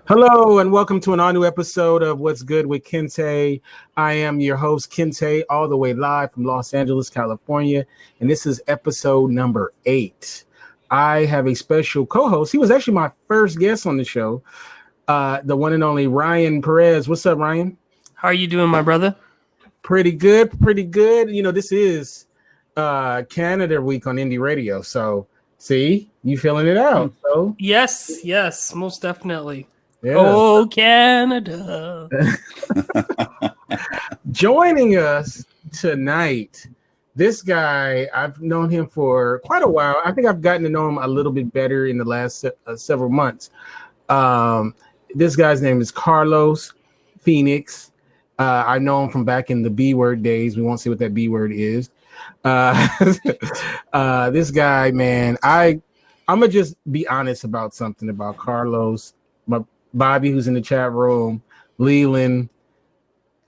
Hello and welcome to an all new episode of What's Good with Kinte. I am your host, Kinte, all the way live from Los Angeles, California, and this is episode number 8. I have a special co-host. He was actually my first guest on the show, the one and only Ryan Perez. What's up, Ryan? How are you doing, my brother? Pretty good, pretty good. You know, this is Canada Week on Indie Radio, so see, you feeling it out. So Yes, most definitely. yeah. Oh, Canada. Joining us tonight, this guy, I've known him for quite a while. I think I've gotten to know him a little bit better in the last several months. This guy's name is Carlos Phoenix. I know him from back in the B word days. We won't say what that B word is. This guy, man, I'm going to just be honest about something about Carlos. Bobby, who's in the chat room, Leland,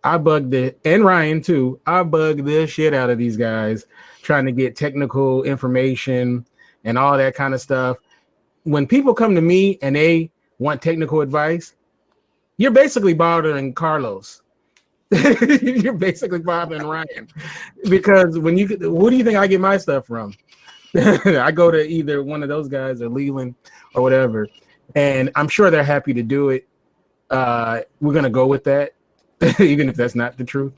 and Ryan too. I bugged the shit out of these guys trying to get technical information and all that kind of stuff. When people come to me and they want technical advice, you're basically bothering Carlos. You're basically bothering Ryan, because who do you think I get my stuff from? I go to either one of those guys or Leland or whatever. And I'm sure they're happy to do it. We're gonna go with that, even if that's not the truth.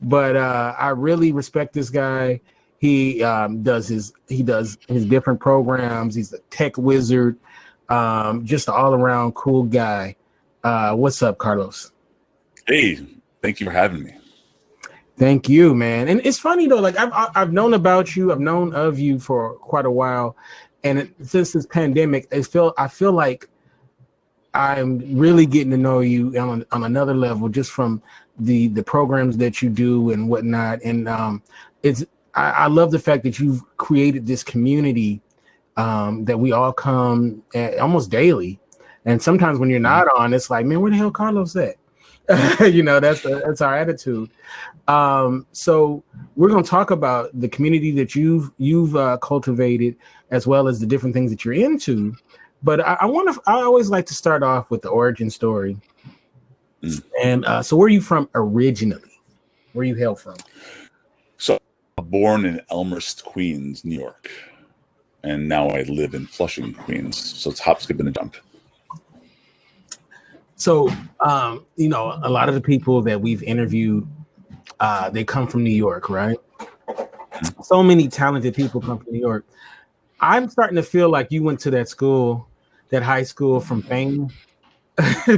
But I really respect this guy. He does his different programs. He's a tech wizard, just an all around cool guy. What's up, Carlos? Hey, thank you for having me. Thank you, man. And it's funny though. Like I've known about you. I've known of you for quite a while, and since this pandemic, I feel like I'm really getting to know you on another level, just from the programs that you do and whatnot. And I love the fact that you've created this community that we all come almost daily. And sometimes when you're not on, it's like, man, where the hell Carlos at? You know, that's our attitude. So we're going to talk about the community that you've cultivated, as well as the different things that you're into. But I always like to start off with the origin story. And so where are you from originally? Where are you hail from? So I was born in Elmhurst, Queens, New York. And now I live in Flushing, Queens. So it's hop, skip, and a jump. So, you know, a lot of the people that we've interviewed, they come from New York, right? So many talented people come from New York. I'm starting to feel like you went to that high school from fame,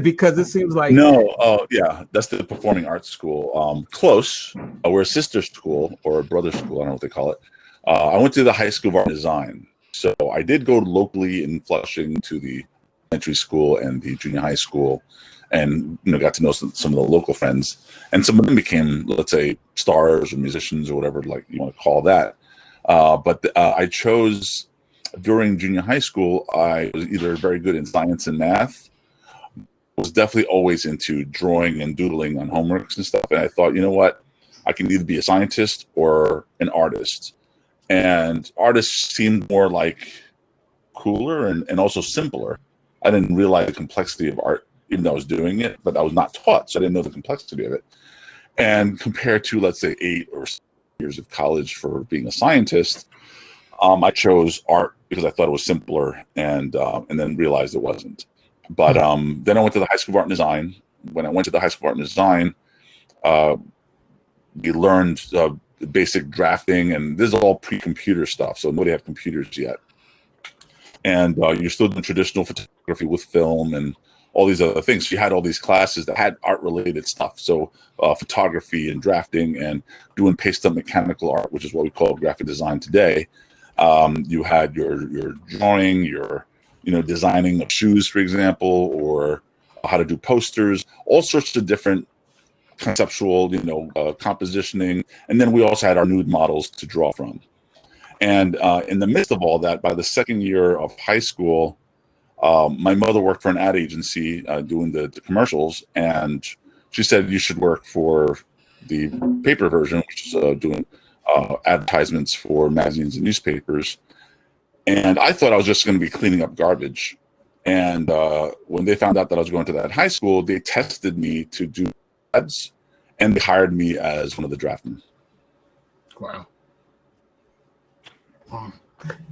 because it seems like... No, yeah, that's the performing arts school. Close. We're a sister school or a brother school. I don't know what they call it. I went to the High School of Art and Design. So I did go locally in Flushing to the elementary school and the junior high school, and got to know some of the local friends, and some of them became, let's say, stars or musicians or whatever like you want to call that. But I chose, during junior high school, I was either very good in science and math. I was definitely always into drawing and doodling on homeworks and stuff, and I thought, you know what, I can either be a scientist or an artist. And artists seemed more like cooler and also simpler. I didn't realize the complexity of art, even though I was doing it, but I was not taught, so I didn't know the complexity of it. And compared to, let's say, 8 or 6 years of college for being a scientist, I chose art because I thought it was simpler, and then realized it wasn't. But then I went to the High School of Art and Design. When I went to the High School of Art and Design, we learned basic drafting, and this is all pre-computer stuff, so nobody had computers yet. And you're still doing traditional photography with film and all these other things. So you had all these classes that had art-related stuff. So photography and drafting and doing paste-up mechanical art, which is what we call graphic design today. You had your drawing, your designing of shoes, for example, or how to do posters, all sorts of different conceptual, compositioning. And then we also had our nude models to draw from. And in the midst of all that, by the second year of high school, my mother worked for an ad agency doing the commercials, and she said, you should work for the paper version, which is doing advertisements for magazines and newspapers. And I thought I was just going to be cleaning up garbage. And when they found out that I was going to that high school, they tested me to do ads, and they hired me as one of the draftmen. Wow.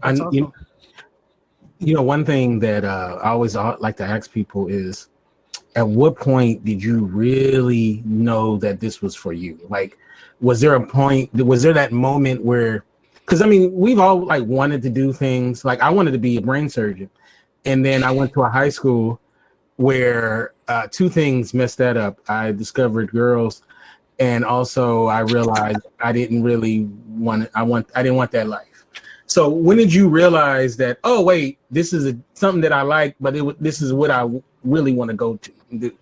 That's awesome. One thing that I always like to ask people is, at what point did you really know that this was for you? Like, was there that moment where, because I mean, we've all like wanted to do things. Like, I wanted to be a brain surgeon, and then I went to a high school where two things messed that up. I discovered girls, and also I realized I didn't want that life. So when did you realize that, oh wait, this is something that I like, but this is what I really want to go to and do?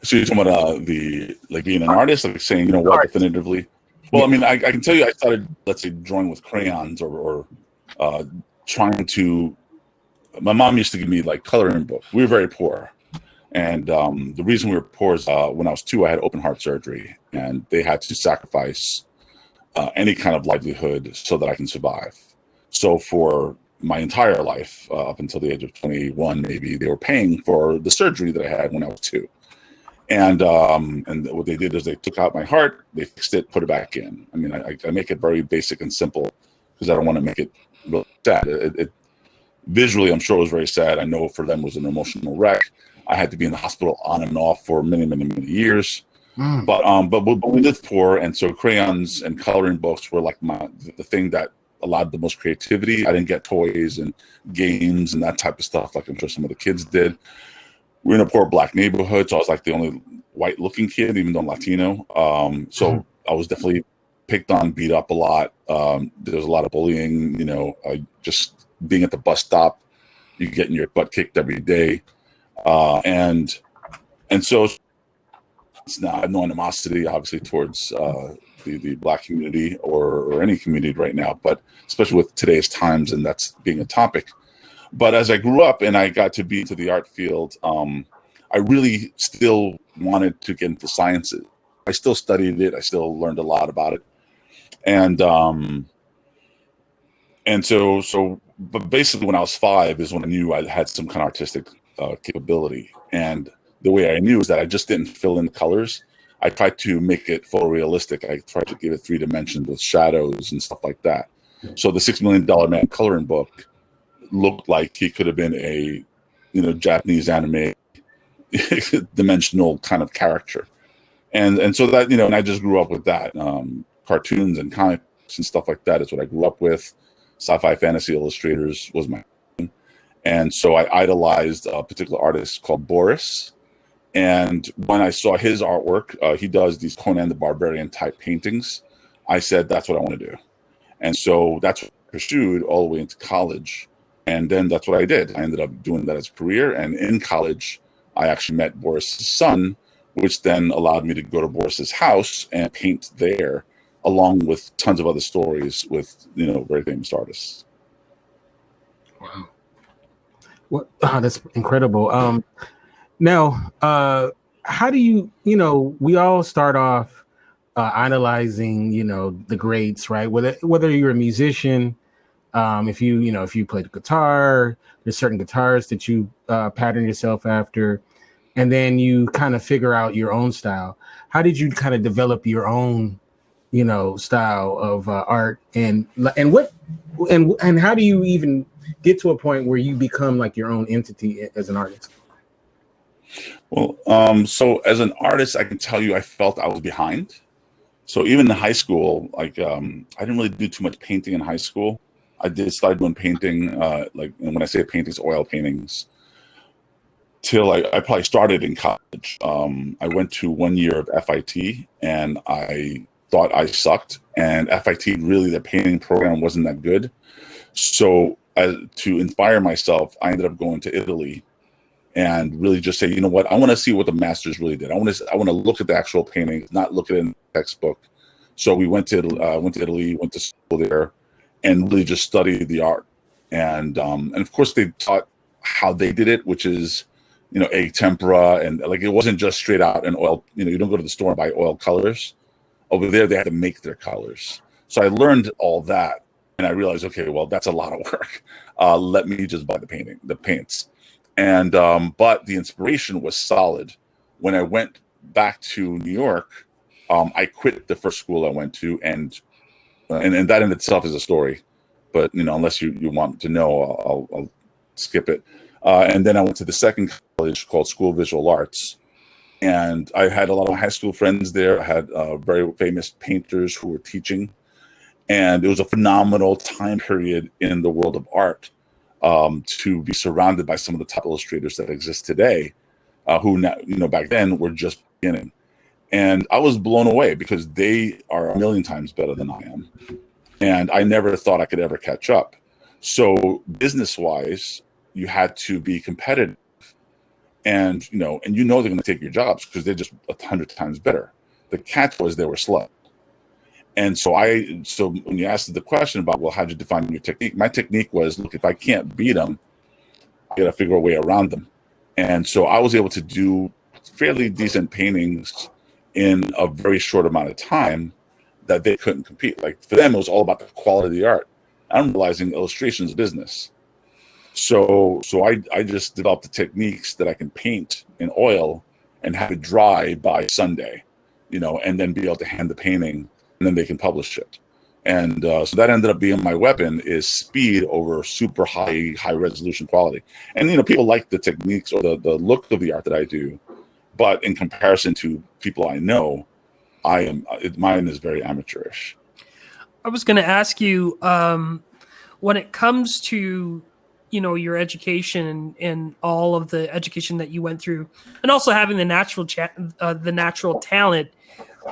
So you're talking about being an artist, like saying, what, definitively? Well, I mean, I can tell you I started, let's say, drawing with crayons or trying to, my mom used to give me like coloring book. We were very poor. And the reason we were poor is when I was 2, I had open heart surgery, and they had to sacrifice any kind of livelihood so that I can survive. So for my entire life, up until the age of 21, maybe, they were paying for the surgery that I had when I was 2. And what they did is they took out my heart, they fixed it, put it back in. I mean, I make it very basic and simple because I don't want to make it really sad. It visually, I'm sure it was very sad. I know for them it was an emotional wreck. I had to be in the hospital on and off for many, many, many years. But we lived poor, and so crayons and coloring books were like the thing that allowed the most creativity. I didn't get toys and games and that type of stuff like I'm sure some of the kids did. We're in a poor black neighborhood, so I was like the only white-looking kid, even though I'm Latino. So I was definitely picked on, beat up a lot. There was a lot of bullying. Just being at the bus stop, you getting your butt kicked every day, and so. Now, I have no animosity, obviously, towards the Black community or any community right now, but especially with today's times, and that's being a topic. But as I grew up and I got to be into the art field, I really still wanted to get into sciences. I still studied it. I still learned a lot about it, and but basically, when I was 5 is when I knew I had some kind of artistic capability. And the way I knew is that I just didn't fill in the colors. I tried to make it photorealistic. I tried to give it 3 dimensions with shadows and stuff like that. So the $6 Million Man coloring book looked like he could have been a, Japanese anime dimensional kind of character. And so that, and I just grew up with that. Cartoons and comics and stuff like that is what I grew up with. Sci-fi fantasy illustrators was my thing. And so I idolized a particular artist called Boris. And when I saw his artwork, he does these Conan the Barbarian type paintings. I said, that's what I want to do. And so that's what I pursued all the way into college. And then that's what I did. I ended up doing that as a career. And in college, I actually met Boris's son, which then allowed me to go to Boris's house and paint there, along with tons of other stories with, very famous artists. Wow. Well, that's incredible. Now, how do you, we all start off idolizing, the greats, right? Whether you're a musician, if you play the guitar, there's certain guitars that you pattern yourself after, and then you kind of figure out your own style. How did you kind of develop your own, style of art, and how do you even get to a point where you become like your own entity as an artist? Well, so as an artist, I can tell you I felt I was behind. So even in high school, like I didn't really do too much painting in high school. I did start doing painting, and when I say paintings, oil paintings, till I probably started in college. I went to 1 year of FIT, and I thought I sucked. And FIT, really, the painting program wasn't that good. So to inspire myself, I ended up going to Italy and really just say, you know what, I want to see what the masters really did. I want to look at the actual paintings, not look at it in the textbook. So we went to Italy, went to school there, and really just studied the art. And of course they taught how they did it, which is, egg tempera, and like it wasn't just straight out in oil. You don't go to the store and buy oil colors. Over there, they had to make their colors. So I learned all that. And I realized, okay, well, that's a lot of work. Let me just buy the paints. And but the inspiration was solid. When I went back to New York, I quit the first school I went to, and that in itself is a story. But unless you want to know, I'll skip it. And then I went to the second college called School of Visual Arts, and I had a lot of high school friends there. I had very famous painters who were teaching, and it was a phenomenal time period in the world of art, to be surrounded by some of the top illustrators that exist today, who now, back then were just beginning. And I was blown away because they are a million times better than I am. And I never thought I could ever catch up. So business-wise, you had to be competitive. And they're going to take your jobs because they're just 100 times better. The catch was they were slow. And so when you asked the question about, well, how'd you define your technique? My technique was, look, if I can't beat them, I got to figure a way around them. And so I was able to do fairly decent paintings in a very short amount of time that they couldn't compete. Like for them, it was all about the quality of the art. I'm realizing illustration is business. So I just developed the techniques that I can paint in oil and have it dry by Sunday, and then be able to hand the painting, and then they can publish it. And so that ended up being my weapon, is speed over super high resolution quality. And people like the techniques or the look of the art that I do, but in comparison to people I know, mine is very amateurish. I was going to ask you, when it comes to your education and all of the education that you went through, and also having the natural talent,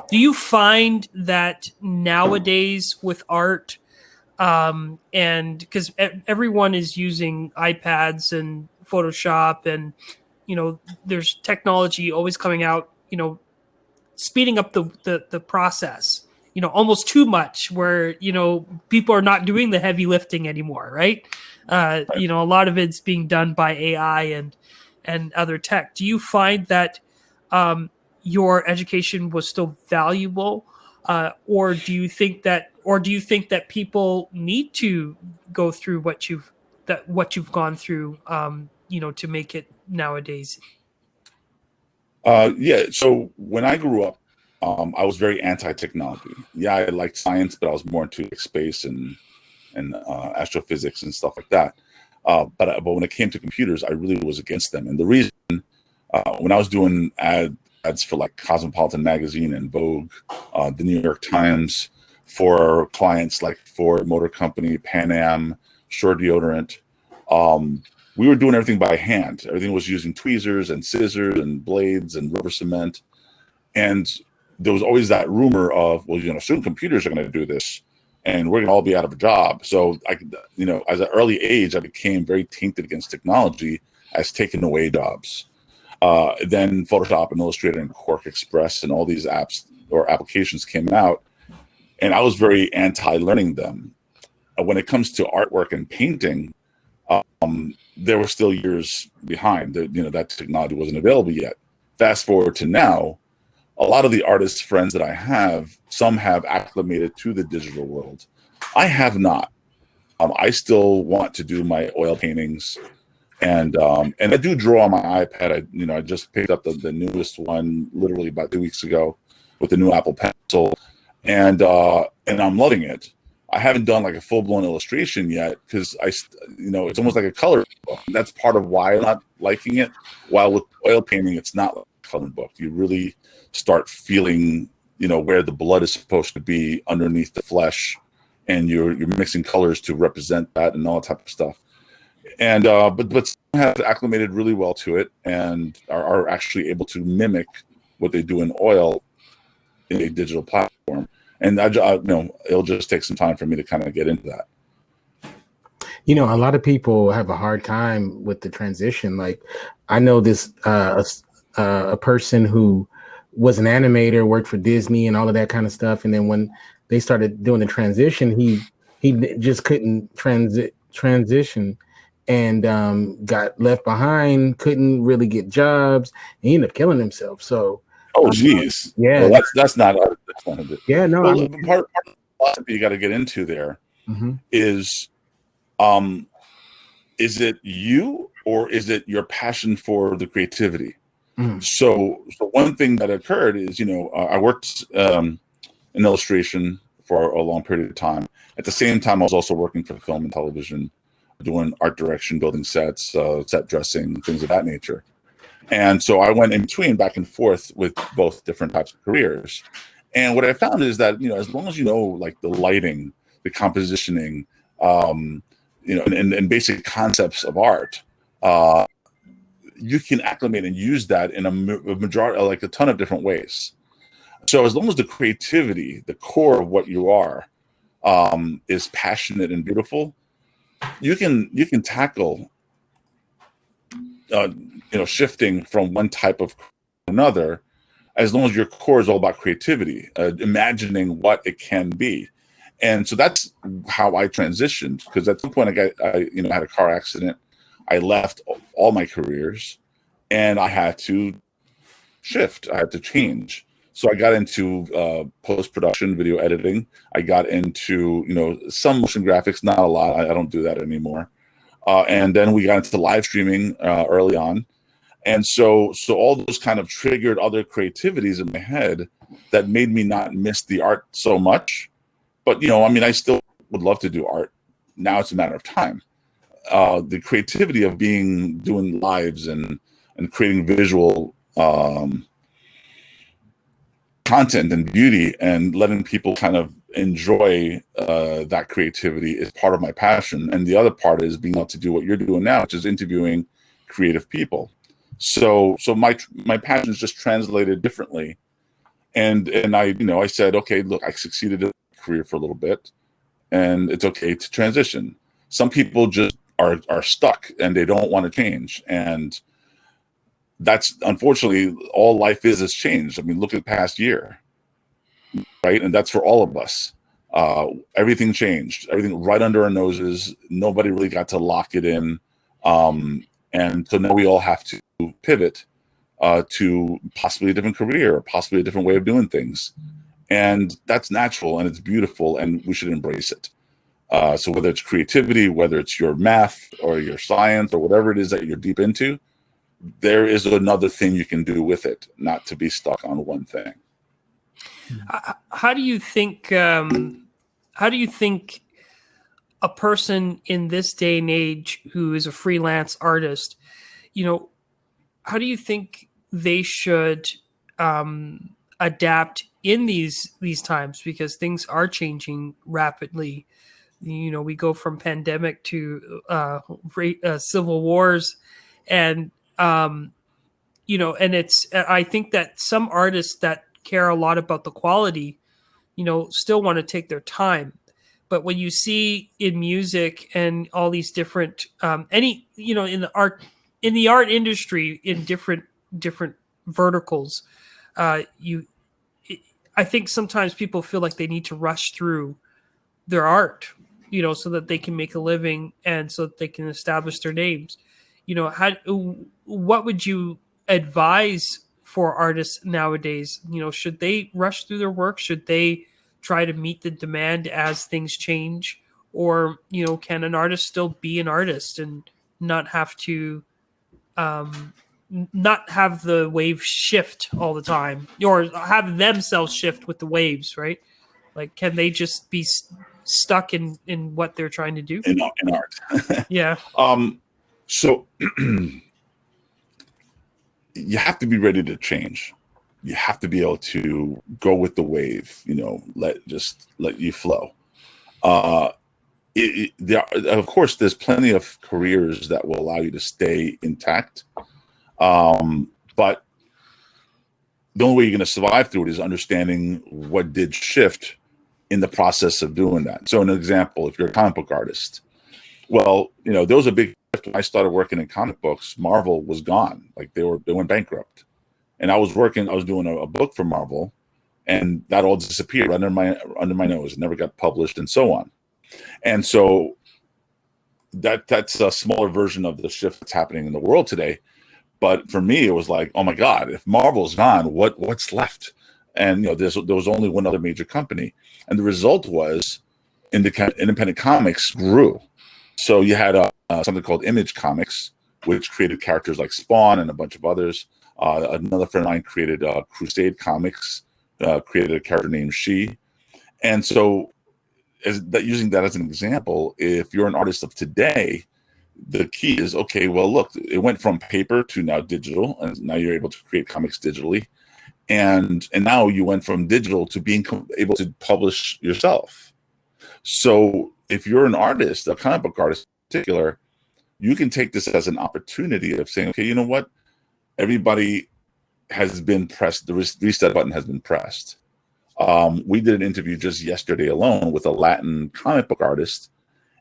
do you find that nowadays with art, and because everyone is using iPads and Photoshop, and there's technology always coming out, speeding up the process, almost too much, where people are not doing the heavy lifting anymore, right? A lot of it's being done by AI and other tech. Do you find that your education was still valuable, or do you think that people need to go through what you've gone through, to make it nowadays? Yeah. So when I grew up, I was very anti-technology. Yeah, I liked science, but I was more into space and astrophysics and stuff like that. But when it came to computers, I really was against them. And the reason, when I was doing ads for like Cosmopolitan Magazine and Vogue, the New York Times, for clients like Ford Motor Company, Pan Am, Shore Deodorant, we were doing everything by hand. Everything was using tweezers and scissors and blades and rubber cement. And there was always that rumor of, well, soon computers are going to do this, and we're going to all be out of a job. So as an early age, I became very tainted against technology as taking away jobs. Then Photoshop and Illustrator and Quark Express and all these apps or applications came out, and I was very anti-learning them. When it comes to artwork and painting, there were still years behind. That technology wasn't available yet. Fast forward to now, a lot of the artists friends that I have, some have acclimated to the digital world. I have not. I still want to do my oil paintings, and I do draw on my iPad. I just picked up the newest one literally about 2 weeks ago with the new Apple Pencil, and I'm loving it. I haven't done like a full-blown illustration yet because it's almost like a color book. That's part of why I'm not liking it. While with oil painting, it's not like a coloring book. You really start feeling, where the blood is supposed to be underneath the flesh, and you're mixing colors to represent that and all that type of stuff. And but some have acclimated really well to it and are actually able to mimic what they do in oil in a digital platform. And it'll just take some time for me to kind of get into that. A lot of people have a hard time with the transition. Like, I know this a person who was an animator, worked for Disney and all of that kind of stuff. And then when they started doing the transition, he just couldn't transition, and got left behind, couldn't really get jobs, and he ended up killing himself. So, oh geez, yeah, well, that's not a bit. Yeah, no, well, part of the philosophy you got to get into there Mhm. Is it you, or is it your passion for the creativity? Mhm. So one thing that occurred is, I worked in illustration for a long period of time. At the same time, I was also working for film and television, doing art direction, building sets, set dressing, things of that nature. And so I went in between, back and forth with both different types of careers. And what I found is that, as long as you know, like the lighting, the compositioning, and basic concepts of art, uh, you can acclimate and use that in a majority, like a ton of different ways. So as long as the creativity, the core of what you are, is passionate and beautiful, you can tackle, uh, shifting from one type of another, as long as your core is all about creativity, imagining what it can be. And so that's how I transitioned, because at some point I had a car accident. I left all my careers, and I had to shift. I had to change. So I got into post production, video editing. I got into some motion graphics, not a lot. I don't do that anymore. And then we got into live streaming early on, and so all those kind of triggered other creativities in my head that made me not miss the art so much. But I still would love to do art. Now it's a matter of time. The creativity of doing lives and creating visual content and beauty, and letting people kind of enjoy that creativity is part of my passion. And the other part is being able to do what you're doing now, which is interviewing creative people. So my passion is just translated differently. And I said, okay, look, I succeeded in my career for a little bit, and it's okay to transition. Some people just are stuck and they don't want to change, and that's unfortunately all life is change. I mean, look at the past year, right? And that's for all of us. Everything changed, everything right under our noses. Nobody really got to lock it in, and so now we all have to pivot to possibly a different career, or possibly a different way of doing things. And that's natural, and it's beautiful, and we should embrace it. So whether it's creativity, whether it's your math or your science or whatever it is that you're deep into, there is another thing you can do with it, not to be stuck on one thing. How do you think? How do you think a person in this day and age who is a freelance artist, how do you think they should adapt in these times? Because things are changing rapidly. We go from pandemic to civil wars, and and I think that some artists that care a lot about the quality, still want to take their time. But when you see in music and all these different in the art industry, in different verticals, you I think sometimes people feel like they need to rush through their art, so that they can make a living and so that they can establish their names. What would you advise for artists nowadays? Should they rush through their work? Should they try to meet the demand as things change? Or, can an artist still be an artist and not have to not have the wave shift all the time, or have themselves shift with the waves, right? Like, can they just be stuck in what they're trying to do in art? Yeah. So you have to be ready to change. You have to be able to go with the wave, let you flow. Of course, there's plenty of careers that will allow you to stay intact. But the only way you're going to survive through it is understanding what did shift in the process of doing that. So an example, if you're a comic book artist, well, there was a big shift when I started working in comic books. Marvel was gone. Like they went bankrupt. And I was doing a book for Marvel, and that all disappeared under my nose. It never got published, and so on. And so that's a smaller version of the shift that's happening in the world today. But for me, it was like, oh my God, if Marvel's gone, what's left? And there was only one other major company, and the result was independent comics grew. So you had something called Image Comics, which created characters like Spawn and a bunch of others. Another friend of mine created Crusade Comics, created a character named She. And so using that as an example, if you're an artist of today, the key is, okay, well, look, it went from paper to now digital, and now you're able to create comics digitally. And now you went from digital to being able to publish yourself. So if you're an artist, a comic book artist in particular, you can take this as an opportunity of saying, okay, you know what? Everybody has been pressed. The reset button has been pressed. We did an interview just yesterday alone with a Latin comic book artist,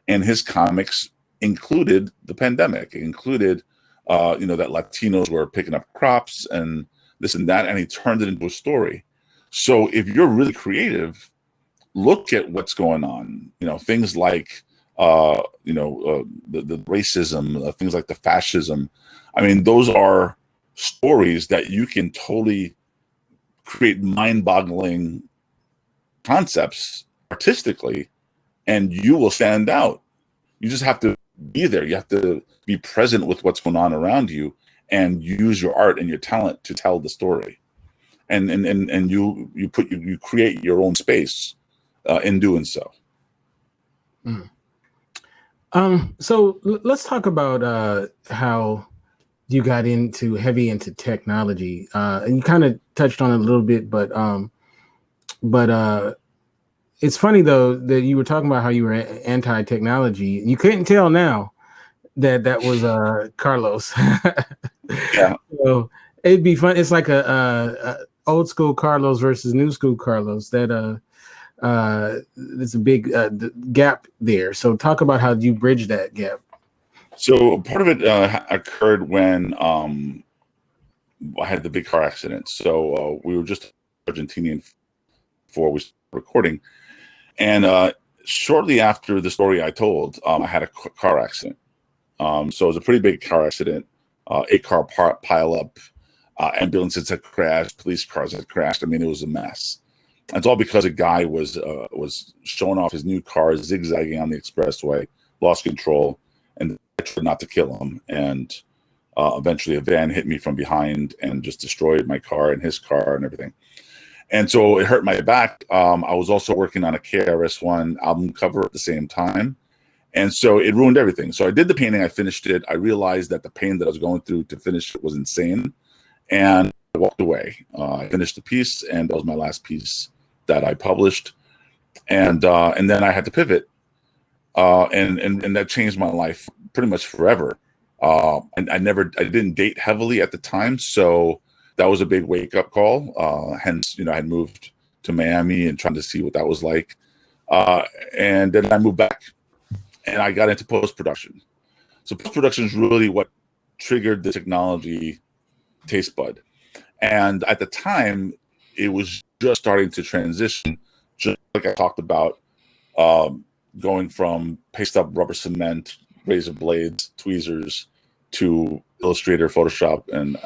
and his comics included the pandemic. It included, that Latinos were picking up crops and this and that, and he turned it into a story. So if you're really creative, look at what's going on. Things like the racism, things like the fascism. I mean, those are stories that you can totally create mind-boggling concepts artistically, and you will stand out. You just have to be there. You have to be present with what's going on around you and use your art and your talent to tell the story. And you create your own space in doing so. So let's talk about how you got heavy into technology, and you kind of touched on it a little bit, but it's funny though that you were talking about how you were anti-technology. You couldn't tell now that was Carlos. Yeah. So it'd be fun. It's like a old school Carlos versus new school Carlos. There's a big gap there. So talk about how you bridge that gap. So part of it occurred when I had the big car accident. So we were just Argentinian before we started recording, and shortly after the story I told, I had a car accident. So it was a pretty big car accident. 8-car pile up, ambulances had crashed, police cars had crashed. I mean, it was a mess. It's all because a guy was showing off his new car, zigzagging on the expressway, lost control, and I tried not to kill him. And eventually, a van hit me from behind and just destroyed my car and his car and everything. And so it hurt my back. I was also working on a KRS-One album cover at the same time. And so it ruined everything. So I did the painting, I finished it. I realized that the pain that I was going through to finish it was insane. And I walked away. I finished the piece, and that was my last piece that I published. And then I had to pivot. And that changed my life pretty much forever. And I didn't date heavily at the time. So that was a big wake up call. Hence, I had moved to Miami and trying to see what that was like. And then I moved back. And I got into post-production. So post-production is really what triggered the technology taste bud. And at the time, it was just starting to transition, just like I talked about, going from paste up rubber cement, razor blades, tweezers, to Illustrator, Photoshop, and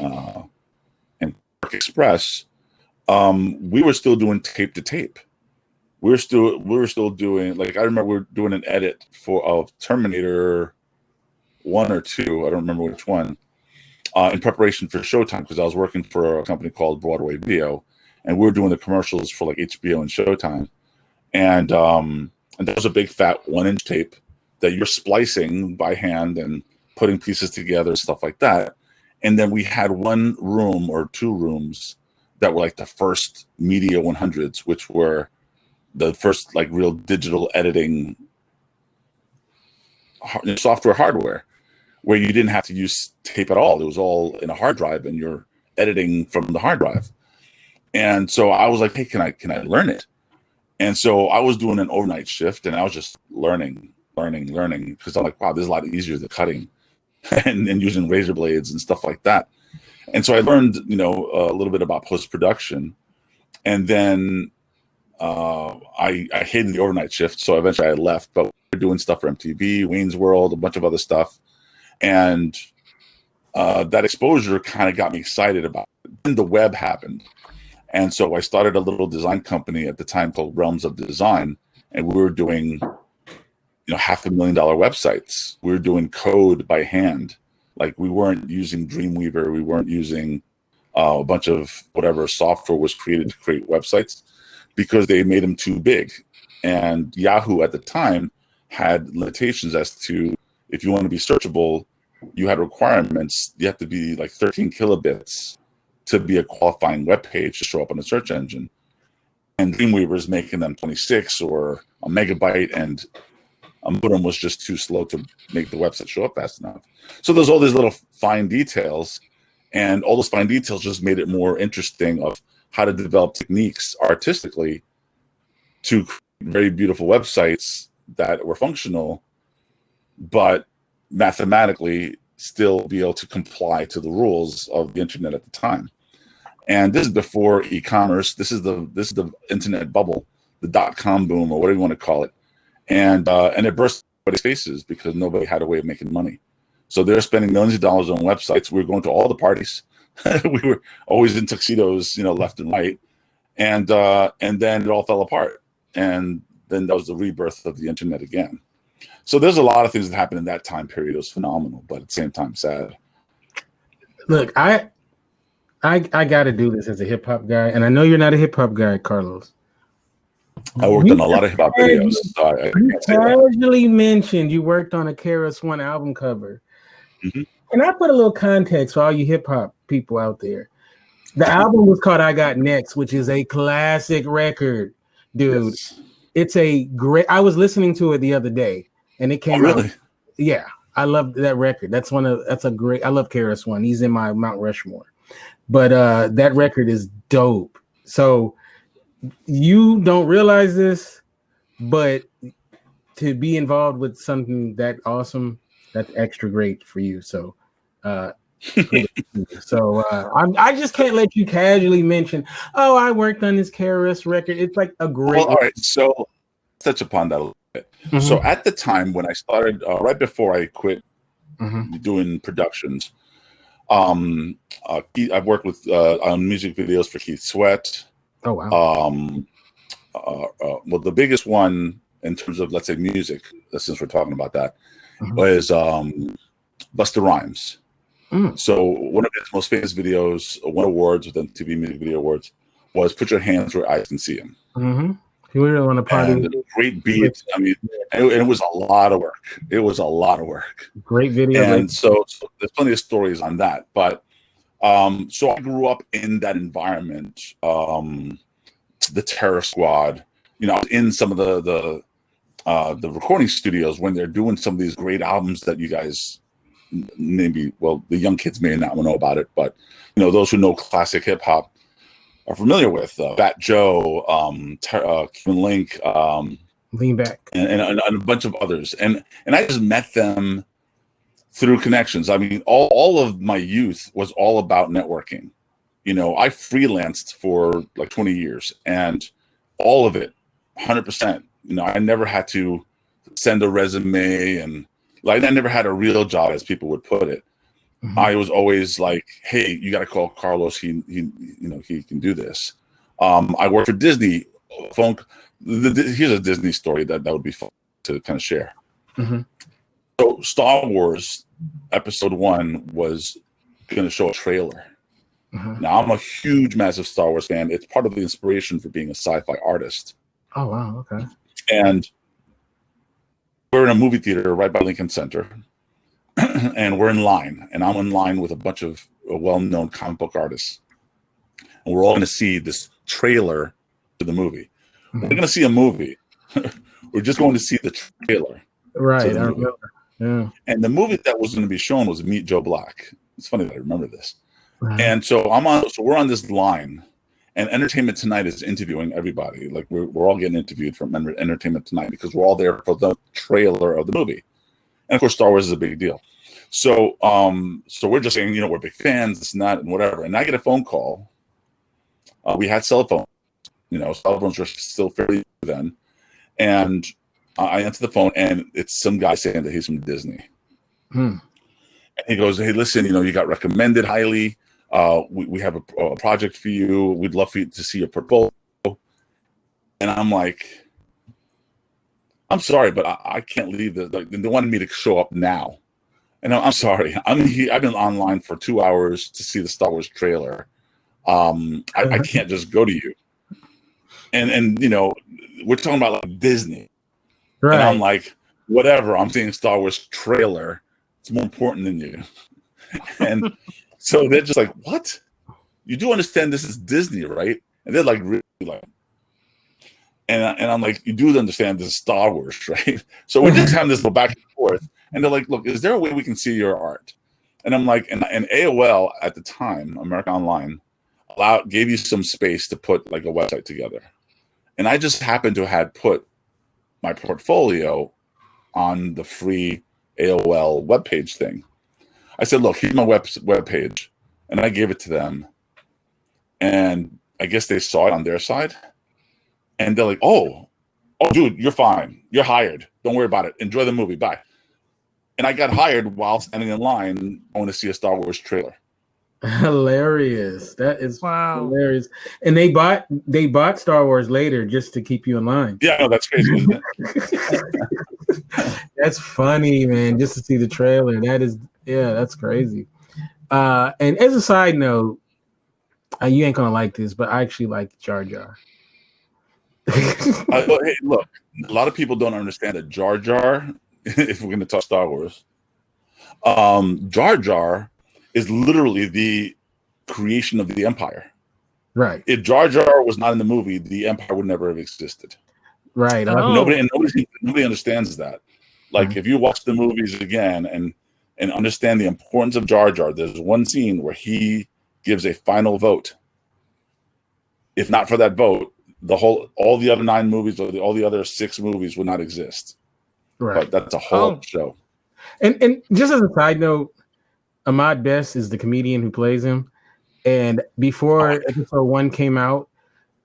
Work Express. We were still doing tape to tape. We were still doing, like, I remember we were doing an edit of Terminator 1 or 2, I don't remember which one, in preparation for Showtime, because I was working for a company called Broadway Video, and we were doing the commercials for like HBO and Showtime. And that was a big fat 1-inch tape that you're splicing by hand and putting pieces together and stuff like that. And then we had one room or two rooms that were like the first Media 100s, which were the first like real digital editing software hardware, where you didn't have to use tape at all. It was all in a hard drive, and you're editing from the hard drive. And so I was like, hey, can I learn it? And so I was doing an overnight shift, and I was just learning, because I'm like, wow, this is a lot easier than cutting and using razor blades and stuff like that. And so I learned, a little bit about post-production. And then I hated the overnight shift, so eventually I left. But we were doing stuff for MTV, Wayne's World, a bunch of other stuff. And that exposure kind of got me excited about it. Then the web happened. And so I started a little design company at the time called Realms of Design. And we were doing $500,000 websites. We were doing code by hand. Like, we weren't using Dreamweaver. We weren't using a bunch of whatever software was created to create websites, because they made them too big. And Yahoo at the time had limitations as to, if you want to be searchable, you had requirements. You have to be like 13 kilobits to be a qualifying web page to show up on the search engine. And Dreamweaver is making them 26 or a megabyte, and a modem was just too slow to make the website show up fast enough. So there's all these little fine details, and all those fine details just made it more interesting of how to develop techniques artistically to create very beautiful websites that were functional, but mathematically still be able to comply to the rules of the internet at the time. And this is before e-commerce. This is the internet bubble, the .com boom, or whatever you want to call it. And it burst everybody's faces because nobody had a way of making money. So they're spending millions of dollars on websites. We were going to all the parties. We were always in tuxedos, left and right. And then it all fell apart. And then that was the rebirth of the internet again. So there's a lot of things that happened in that time period. It was phenomenal, but at the same time, sad. Look, I got to do this as a hip hop guy, and I know you're not a hip hop guy, Carlos. I worked on a lot of hip hop videos. So I you casually mentioned you worked on a KRS-One album cover. Mm-hmm. And I put a little context for all you hip hop people out there. The album was called I Got Next, which is a classic record, dude. Yes. It's a great. I was listening to it the other day, and it came out. Yeah, I love that record. That's a great. I love KRS-One. He's in my Mount Rushmore. But that record is dope. So you don't realize this, but to be involved with something that awesome, that's extra great for you. So, I just can't let you casually mention, oh, I worked on this KRS record. It's like a great. Well, all right. So let's touch upon that a little bit. Mm-hmm. So at the time when I started, right before I quit doing productions, I've worked with on music videos for Keith Sweat. Oh wow. Well, the biggest one in terms of, let's say, music, since we're talking about that, was Busta Rhymes. So one of his most famous videos, won awards with MTV Music Video Awards, was "Put Your Hands Where I Can See Them." You really want to party? Great beat. I mean, and it was a lot of work. It was a lot of work. Great video. And so there's plenty of stories on that. But so I grew up in that environment. The Terror Squad. I was in some of the recording studios when they're doing some of these great albums that you guys maybe, well, the young kids may not know about it, but those who know classic hip hop are familiar with Fat Joe, Kevin Link, Lean Back, and a bunch of others, and I just met them through connections. I mean, all of my youth was all about networking. I freelanced for like 20 years, and all of it, 100%. I never had to send a resume, and I never had a real job, as people would put it. I was always like, "Hey, you got to call Carlos. He can do this." I worked for Disney. Here's a Disney story that would be fun to kind of share. So, Star Wars Episode 1 was going to show a trailer. Now, I'm a huge, massive Star Wars fan. It's part of the inspiration for being a sci-fi artist. Oh wow, okay. And we're in a movie theater right by Lincoln Center. And we're in line, and I'm in line with a bunch of well-known comic book artists, and we're all going to see this trailer to the movie. We're going to see a movie. We're just going to see the trailer, right? I remember. Yeah. And the movie that was going to be shown was Meet Joe Black. It's funny that I remember this. And so we're on this line, and Entertainment Tonight is interviewing everybody. Like we're all getting interviewed from Entertainment Tonight because we're all there for the trailer of the movie. And of course, Star Wars is a big deal. So we're just saying, we're big fans, this and that, and whatever. And I get a phone call. We had cell phones. Cell phones were still fairly new then. And I answer the phone, and it's some guy saying that he's from Disney. And he goes, "Hey, listen, you got recommended highly. We have a project for you. We'd love for you to see your proposal." And I'm like, I'm sorry, but I can't leave they wanted me to show up now. And I'm sorry. I've been online for 2 hours to see the Star Wars trailer. I can't just go to you. And we're talking about like Disney. Right. And I'm like, whatever, I'm seeing a Star Wars trailer. It's more important than you. And so they're just like, what? You do understand this is Disney, right? And they're like, really like, and I'm like, you do understand this is Star Wars, right? So we're just having this little back and forth. And they're like, look, is there a way we can see your art? And I'm like, and AOL at the time, America Online, gave you some space to put like a website together. And I just happened to have put my portfolio on the free AOL webpage thing. I said, look, here's my webpage. And I gave it to them. And I guess they saw it on their side. And they're like, oh, dude, you're fine. You're hired. Don't worry about it. Enjoy the movie. Bye. And I got hired while standing in line going to see a Star Wars trailer. Hilarious. That is Wow. hilarious. And they bought Star Wars later just to keep you in line. Yeah, no, that's crazy, isn't it? That's funny, man. Just to see the trailer. That's crazy. And as a side note, you ain't gonna like this, but I actually like Jar Jar. Hey, look, a lot of people don't understand that Jar Jar, if we're going to talk Star Wars, Jar Jar is literally the creation of the Empire. Right. If Jar Jar was not in the movie, the Empire would never have existed. Right. Nobody understands that. Like, if you watch the movies again and understand the importance of Jar Jar, there's one scene where he gives a final vote. If not for that vote, all the other 9 movies or all the other 6 movies would not exist. Right. But that's a whole show. And just as a side note, Ahmad Best is the comedian who plays him. And before episode 1 came out,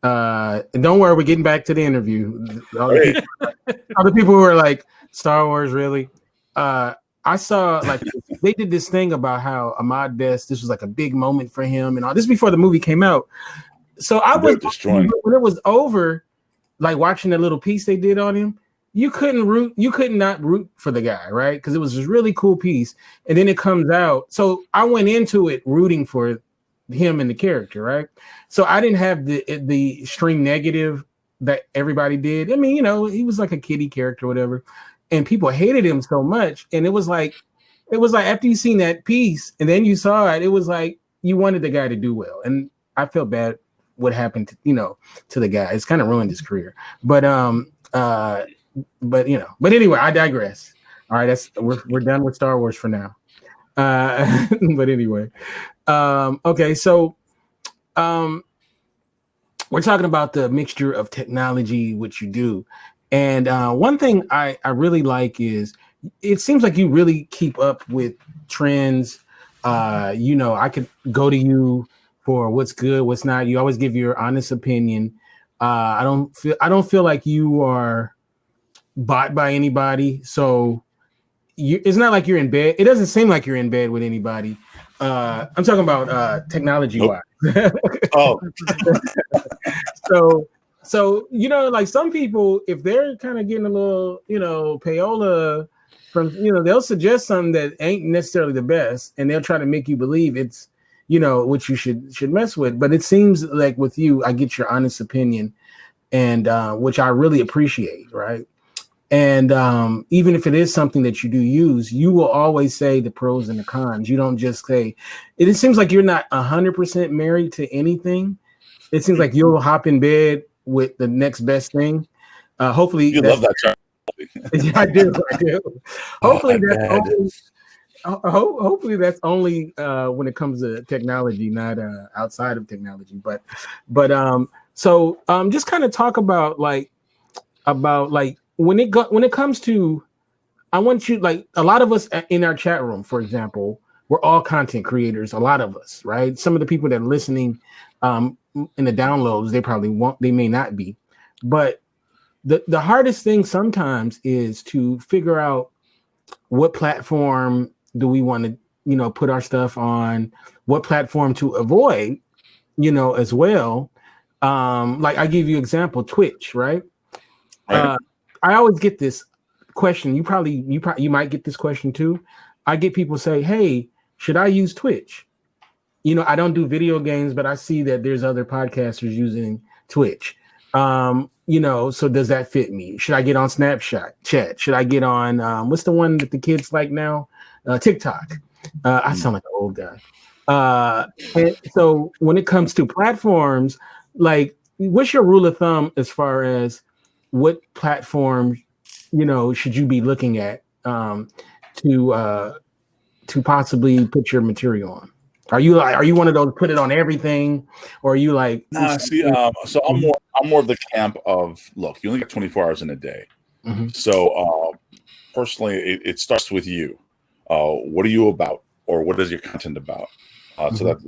and don't worry, we're getting back to the interview. All the people who were like, Star Wars, really? I saw like they did this thing about how Ahmad Best, this was like a big moment for him and all this before the movie came out. So I was when it was over, like watching the little piece they did on him, you could not root for the guy, right? Because it was this really cool piece. And then it comes out. So I went into it rooting for him and the character, right? So I didn't have the extreme negative that everybody did. I mean, he was like a kiddie character or whatever. And people hated him so much. And it was like after you seen that piece and then you saw it, it was like you wanted the guy to do well. And I felt bad what happened to the guy. It's kind of ruined his career. But anyway, I digress. All right, we're done with Star Wars for now. But anyway. Okay, so we're talking about the mixture of technology, which you do. And one thing I really like is it seems like you really keep up with trends. I could go to you for what's good, what's not. You always give your honest opinion. I don't feel like you are bought by anybody. So it's not like you're in bed. It doesn't seem like you're in bed with anybody. I'm talking about technology wise. Oh. So like some people, if they're kind of getting a little, payola from, they'll suggest something that ain't necessarily the best, and they'll try to make you believe it's, what you should mess with. But it seems like with you, I get your honest opinion, and which I really appreciate, right? And even if it is something that you do use, you will always say the pros and the cons. You don't just say. It seems like you're not 100% married to anything. It seems like you'll hop in bed with the next best thing. Hopefully, you love that term. Yeah, I do. Hopefully, hopefully that's only when it comes to technology, not outside of technology. But so just kind of talk about when it comes to, I want you, like a lot of us in our chat room, for example, we're all content creators. A lot of us, right? Some of the people that are listening in the downloads, they may not be, but the hardest thing sometimes is to figure out what platform do we want to, put our stuff on, what platform to avoid, as well. Like I give you example, Twitch, right? I always get this question. You might get this question too. I get people say, "Hey, should I use Twitch?" I don't do video games, but I see that there's other podcasters using Twitch. So does that fit me? Should I get on Snapchat? Chat? Should I get on what's the one that the kids like now? TikTok. I sound like an old guy. And so when it comes to platforms, like, what's your rule of thumb as far as what platform, should you be looking at to possibly put your material on? Are you one of those put it on everything, or are you like? Nah, see, so I'm more of the camp of, look, you only got 24 hours in a day. Mm-hmm. So personally, it starts with you. What are you about, or what is your content about? So that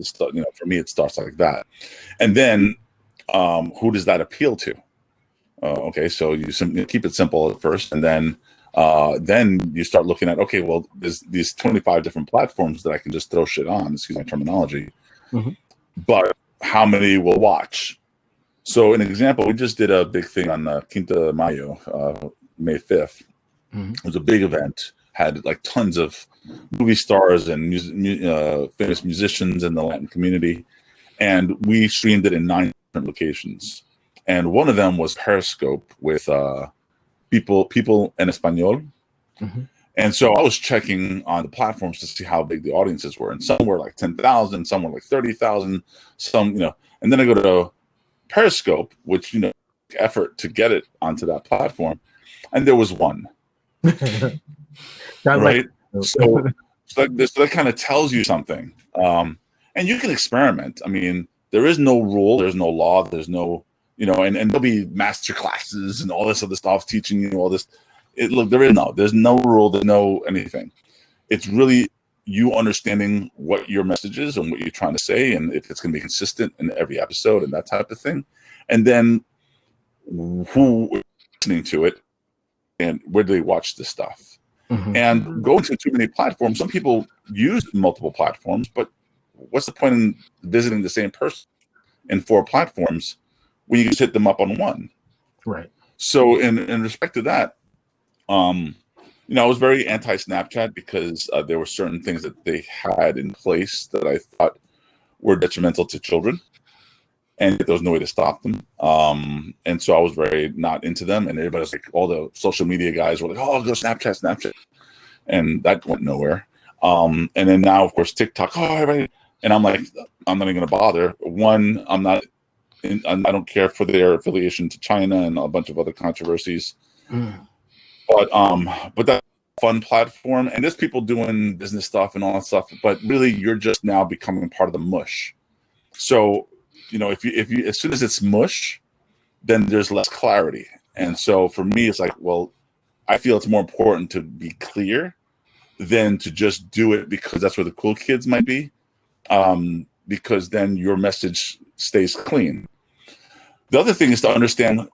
for me, it starts like that, and then who does that appeal to? Okay, so you keep it simple at first, and then you start looking at, okay, well, there's these 25 different platforms that I can just throw shit on, excuse my terminology, but how many will watch? So an example, we just did a big thing on Kinte Mayo, May 5th. It was a big event, had like tons of movie stars and famous musicians in the Latin community, and we streamed it in 9 different locations. And one of them was Periscope with people in Espanol. And so I was checking on the platforms to see how big the audiences were. And some were like 10,000, some were like 30,000, some, and then I go to Periscope, which, effort to get it onto that platform. And there was one. Right. So that kind of tells you something. And you can experiment. I mean, there is no rule, there's no law, there's no, and there'll be master classes and all this other stuff teaching you all this. There's no rule, there's no anything. It's really you understanding what your message is and what you're trying to say, and if it's going to be consistent in every episode and that type of thing. And then who is listening to it and where do they watch this stuff? And going to too many platforms, some people use multiple platforms, but what's the point in visiting the same person in 4 platforms when you just hit them up on one? Right. So in respect to that, I was very anti-Snapchat because there were certain things that they had in place that I thought were detrimental to children, and there was no way to stop them. And so I was very not into them, and everybody was like, all the social media guys were like, "Oh, go Snapchat," and that went nowhere. And then now, of course, TikTok. Oh, everybody, and I'm like, I'm not even going to bother. One, I don't care for their affiliation to China and a bunch of other controversies. But that's a fun platform, and there's people doing business stuff and all that stuff. But really, you're just now becoming part of the mush. So, if you as soon as it's mush, then there's less clarity. And so for me, it's like, well, I feel it's more important to be clear than to just do it because that's where the cool kids might be. Because then your message stays clean. The other thing is to understand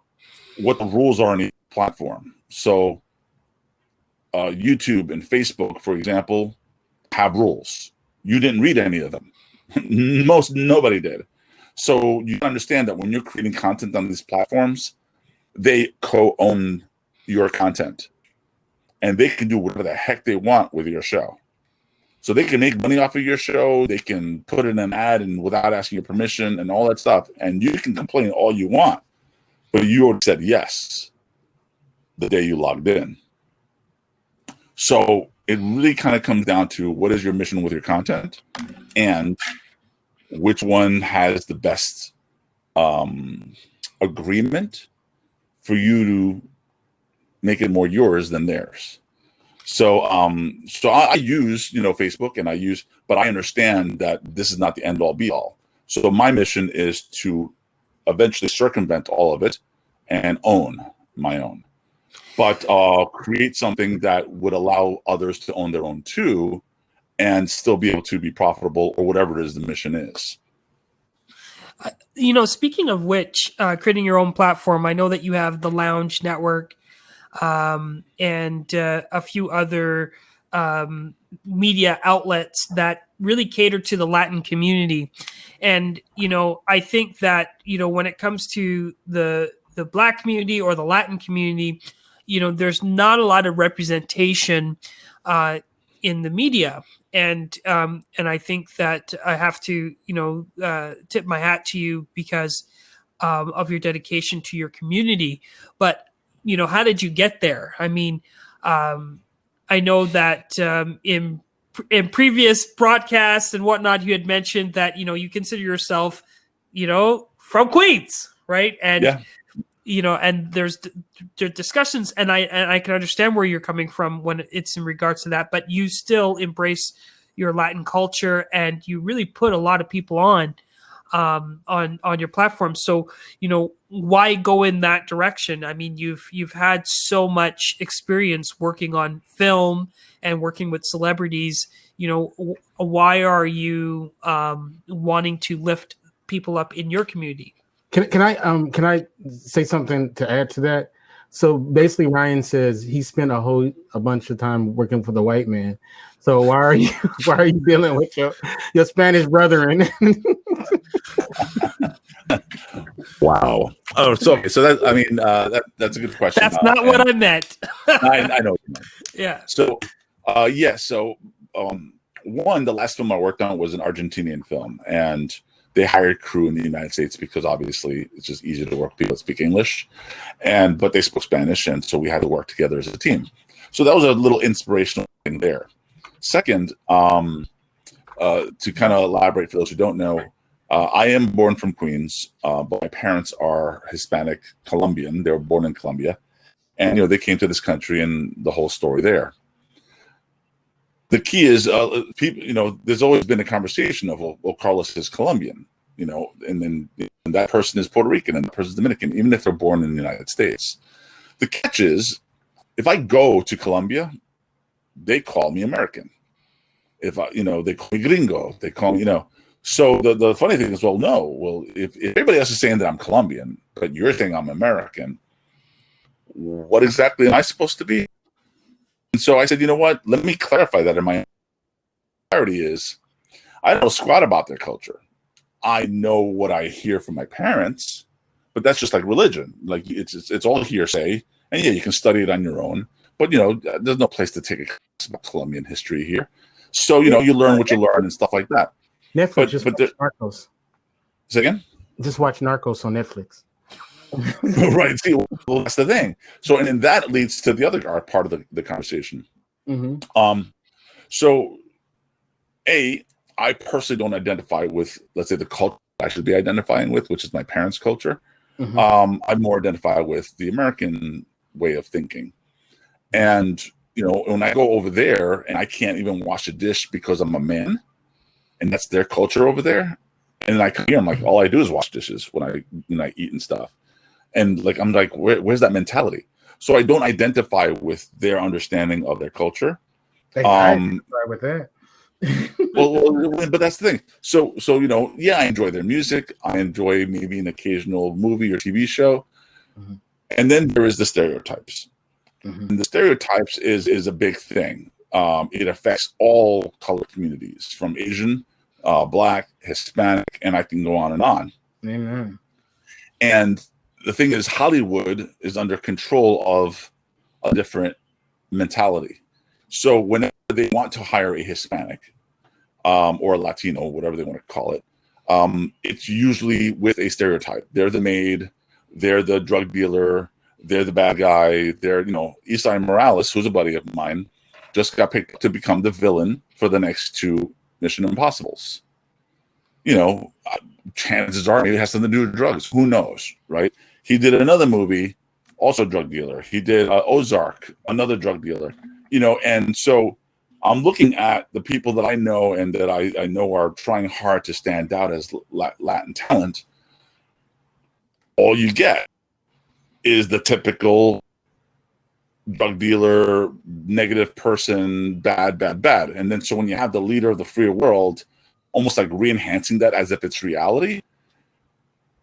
what the rules are on each platform. So YouTube and Facebook, for example, have rules. You didn't read any of them. Nobody did. So you understand that when you're creating content on these platforms, they co-own your content. And they can do whatever the heck they want with your show. So they can make money off of your show. They can put in an ad and without asking your permission and all that stuff. And you can complain all you want. But you already said yes the day you logged in. So it really kind of comes down to what is your mission with your content and which one has the best agreement for you to make it more yours than theirs. So I use, Facebook but I understand that this is not the end all be all. So my mission is to eventually circumvent all of it and own my own, but create something that would allow others to own their own too, and still be able to be profitable or whatever it is the mission is. Speaking of which, creating your own platform, I know that you have the Lounge Network and a few other media outlets that really cater to the Latin community. And, I think that, when it comes to the Black community or the Latin community, there's not a lot of representation in the media. And I think that I have to, tip my hat to you because of your dedication to your community. But, how did you get there? I mean, I know that in previous broadcasts and whatnot, you had mentioned that, you consider yourself, from Queens, right? And, Yeah. And there's discussions, and I can understand where you're coming from when it's in regards to that, but you still embrace your Latin culture, and you really put a lot of people on your platform. So, why go in that direction? I mean, you've had so much experience working on film and working with celebrities. Why are you wanting to lift people up in your community? Can I say something to add to that? So basically, Ryan says he spent a bunch of time working for the white man. So why are you dealing with your Spanish brethren? Wow. Oh, so that's a good question. That's not what I meant. I know what you meant. Yeah. So, one, the last film I worked on was an Argentinian film, and they hired crew in the United States because obviously it's just easier to work with people that speak English, but they spoke Spanish, and so we had to work together as a team. So that was a little inspirational thing there. Second, to kind of elaborate for those who don't know, I am born from Queens, but my parents are Hispanic Colombian. They were born in Colombia, and they came to this country and the whole story there. The key is, people. There's always been a conversation of, well, Carlos is Colombian, and then that person is Puerto Rican and the person is Dominican, even if they're born in the United States. The catch is, if I go to Colombia, they call me American. If they call me gringo, they call me, So the funny thing is, if everybody else is saying that I'm Colombian, but you're saying I'm American, what exactly am I supposed to be? And so I said, you know what? Let me clarify that. And my clarity is, I don't know squat about their culture. I know what I hear from my parents, but that's just like religion. Like it's all hearsay, and yeah, you can study it on your own. But there's no place to take a class about Colombian history here. So you learn what you learn and stuff like that. Netflix, just watch Narcos. Say again? Just watch Narcos on Netflix. Right. See, well, that's the thing. So, and then that leads to the other part of the conversation. Mm-hmm. So, I personally don't identify with, let's say, the culture I should be identifying with, which is my parents' culture. Mm-hmm. I more identify with the American way of thinking. And, when I go over there and I can't even wash a dish because I'm a man, and that's their culture over there. And I come here, I'm like, all I do is wash dishes when I eat and stuff. And I'm like, where's that mentality? So I don't identify with their understanding of their culture. I identify with that. well, but that's the thing. So I enjoy their music. I enjoy maybe an occasional movie or TV show. Mm-hmm. And then there is the stereotypes. Mm-hmm. And the stereotypes is a big thing. It affects all color communities, from Asian, Black, Hispanic, and I can go on and on. Amen. And the thing is, Hollywood is under control of a different mentality. So whenever they want to hire a Hispanic or a Latino, whatever they want to call it, it's usually with a stereotype. They're the maid, they're the drug dealer, they're the bad guy. They're, Isai Morales, who's a buddy of mine, just got picked to become the villain for the next 2 Mission Impossibles. Chances are maybe it has something to do with drugs. Who knows, right? He did another movie, also drug dealer. He did Ozark, another drug dealer. And so I'm looking at the people that I know and that I know are trying hard to stand out as Latin talent. All you get is the typical drug dealer, negative person, bad. And then so when you have the leader of the free world almost like re-enhancing that as if it's reality,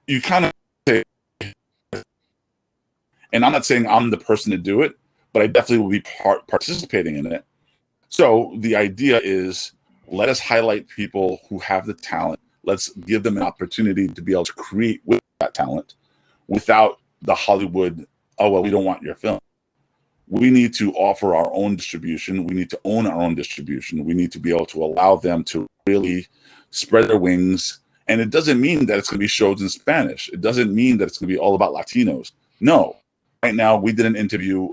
you kind of say, and I'm not saying I'm the person to do it, but I definitely will be participating in it. So the idea is, let us highlight people who have the talent. Let's give them an opportunity to be able to create with that talent without the Hollywood, oh, well, we don't want your film. We need to offer our own distribution. We need to own our own distribution. We need to be able to allow them to really spread their wings. And it doesn't mean that it's going to be shows in Spanish. It doesn't mean that it's going to be all about Latinos. No. Right now, we did an interview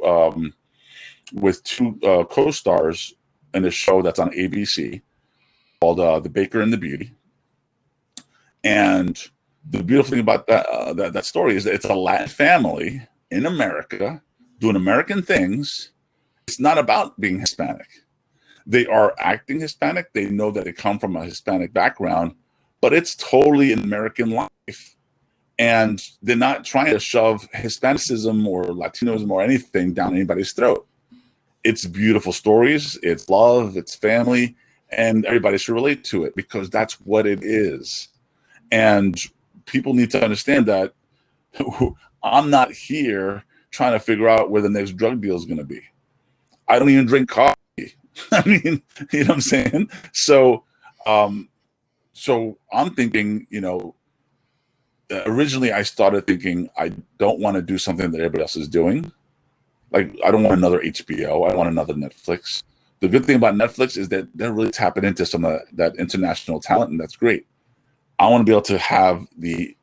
with two co-stars in a show that's on ABC called The Baker and the Beauty. And the beautiful thing about that story is that it's a Latin family in America doing American things. It's not about being Hispanic. They are acting Hispanic. They know that they come from a Hispanic background, but it's totally an American life. And they're not trying to shove Hispanicism or Latinism or anything down anybody's throat. It's beautiful stories. It's love. It's family. And everybody should relate to it because that's what it is. And people need to understand that I'm not here trying to figure out where the next drug deal is going to be. I don't even drink coffee. I mean, you know what I'm saying? So I'm thinking, originally I started thinking I don't want to do something that everybody else is doing. Like, I don't want another HBO. I want another Netflix. The good thing about Netflix is that they're really tapping into some of that international talent, and that's great. I want to be able to have the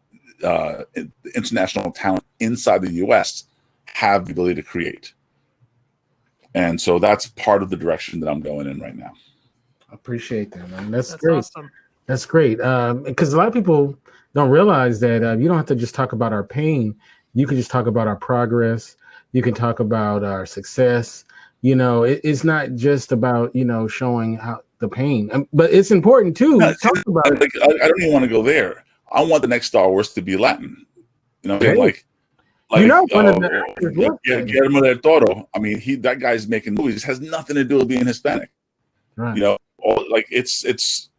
international talent inside the U.S. have the ability to create. And so that's part of the direction that I'm going in right now. I appreciate that, man. That's great. Awesome. That's great. Because a lot of people don't realize that you don't have to just talk about our pain. You can just talk about our progress. You can talk about our success. It's not just about, showing how the pain, but it's important too. Talk about it. I don't even want to go there. I want the next Star Wars to be Latin. Okay. One of the Guillermo del Toro. I mean, that guy's making movies. It has nothing to do with being Hispanic. Right. It's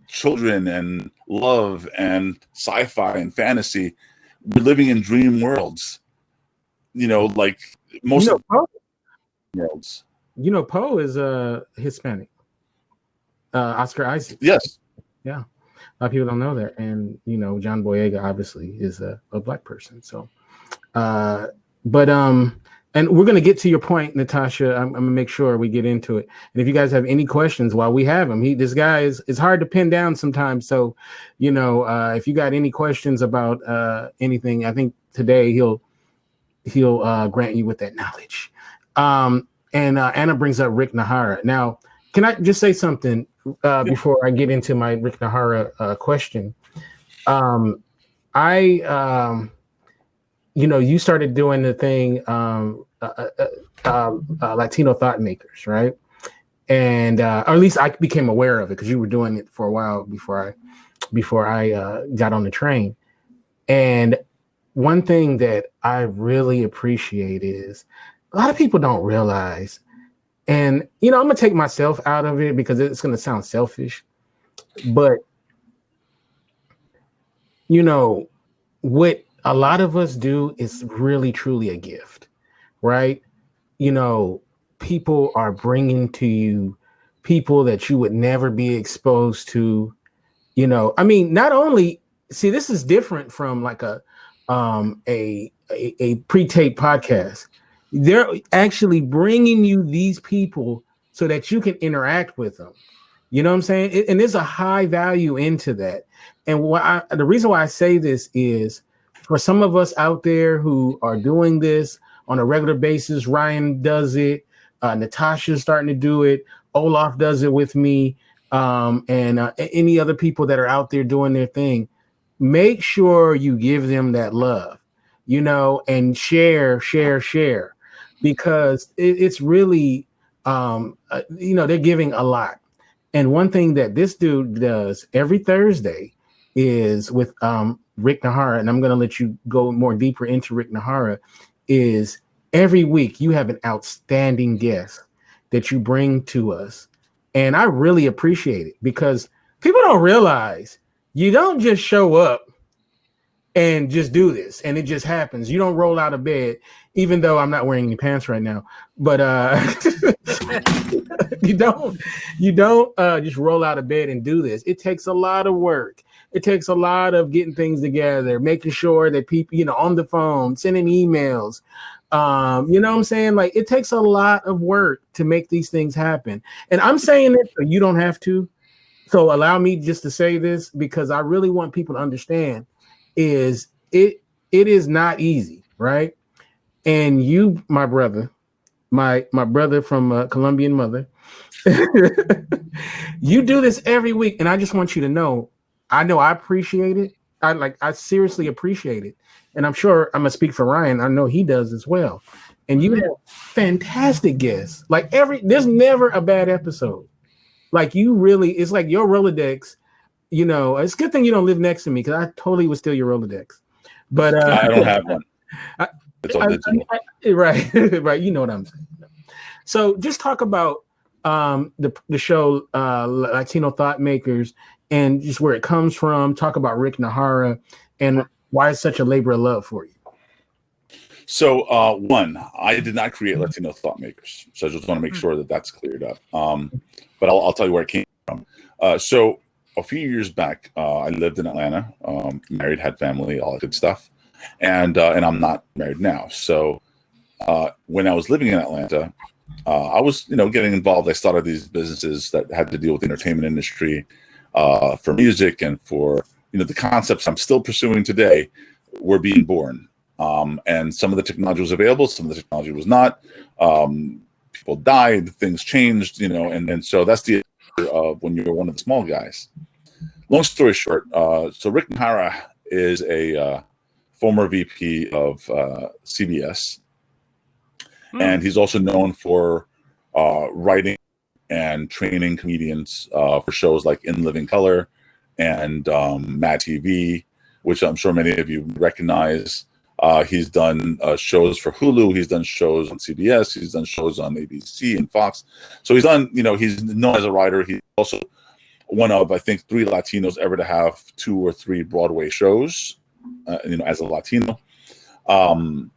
children and love and sci-fi and fantasy. We're living in dream worlds. Most of Poe. Worlds. Poe is Hispanic. Oscar Isaac. Yes. Yeah. A lot of people don't know that. And, John Boyega obviously is a Black person. So, and we're going to get to your point, Natasha. I'm going to make sure we get into it. And if you guys have any questions while we have him, this guy is hard to pin down sometimes. So, if you got any questions about anything, I think today he'll grant you with that knowledge. And Anna brings up Rick Nahara. Now, can I just say something before I get into my Rick Nahara question? You started doing the thing, Latino thought makers, right? And or at least I became aware of it because you were doing it for a while before I got on the train. And one thing that I really appreciate is a lot of people don't realize, and I'm gonna take myself out of it because it's gonna sound selfish, but what a lot of us do is really truly a gift, right? People are bringing to you people that you would never be exposed to. Not only this is different from like a pre-tape podcast. They're actually bringing you these people so that you can interact with them. You know what I'm saying? And there's a high value into that. And the reason why I say this is for some of us out there who are doing this on a regular basis. Ryan does it. Natasha's starting to do it. Olaf does it with me. And any other people that are out there doing their thing. Make sure you give them that love, and share, because it's really, they're giving a lot. And one thing that this dude does every Thursday is with Rick Nahara, and I'm going to let you go more deeper into Rick Nahara, is every week you have an outstanding guest that you bring to us. And I really appreciate it because people don't realize you don't just show up and just do this and it just happens. You don't roll out of bed, even though I'm not wearing any pants right now, but you don't just roll out of bed and do this. It takes a lot of work. It takes a lot of getting things together, making sure that people, on the phone, sending emails, You know what I'm saying? Like, it takes a lot of work to make these things happen. And I'm saying it so you don't have to. So allow me just to say this, because I really want people to understand is it is not easy, right? And you, my brother, my brother from Colombian mother, you do this every week, and I just want you to know, I appreciate it. I seriously appreciate it. And I'm sure I'm gonna speak for Ryan. I know he does as well. And you have fantastic guests. Like there's never a bad episode. Like you really, it's like your Rolodex. You know, it's a good thing you don't live next to me because I totally would steal your Rolodex. But I don't have one. It's all digital. Right, right. You know what I'm saying. So just talk about the show Latino Thought Makers and just where it comes from. Talk about Rick Nahara and why it's such a labor of love for you. So one, I did not create Latino Thought Makers, so I just want to make sure that that's cleared up. But I'll tell you where it came from. So a few years back, I lived in Atlanta, married, had family, all that good stuff, and I'm not married now. So when I was living in Atlanta, I was getting involved. I started these businesses that had to deal with the entertainment industry, for music and for the concepts I'm still pursuing today were being born. And some of the technology was available, some of the technology was not. People died, things changed, and so that's the when you're one of the small guys. Long story short, so Rick Nahara is a former VP of CBS, and he's also known for writing and training comedians for shows like In Living Color and Mad TV, which I'm sure many of you recognize. He's done shows for Hulu. He's done shows on CBS. He's done shows on ABC and Fox. So he's done, he's known as a writer. He's also one of, I think, 3 Latinos ever to have 2 or 3 Broadway shows, as a Latino. And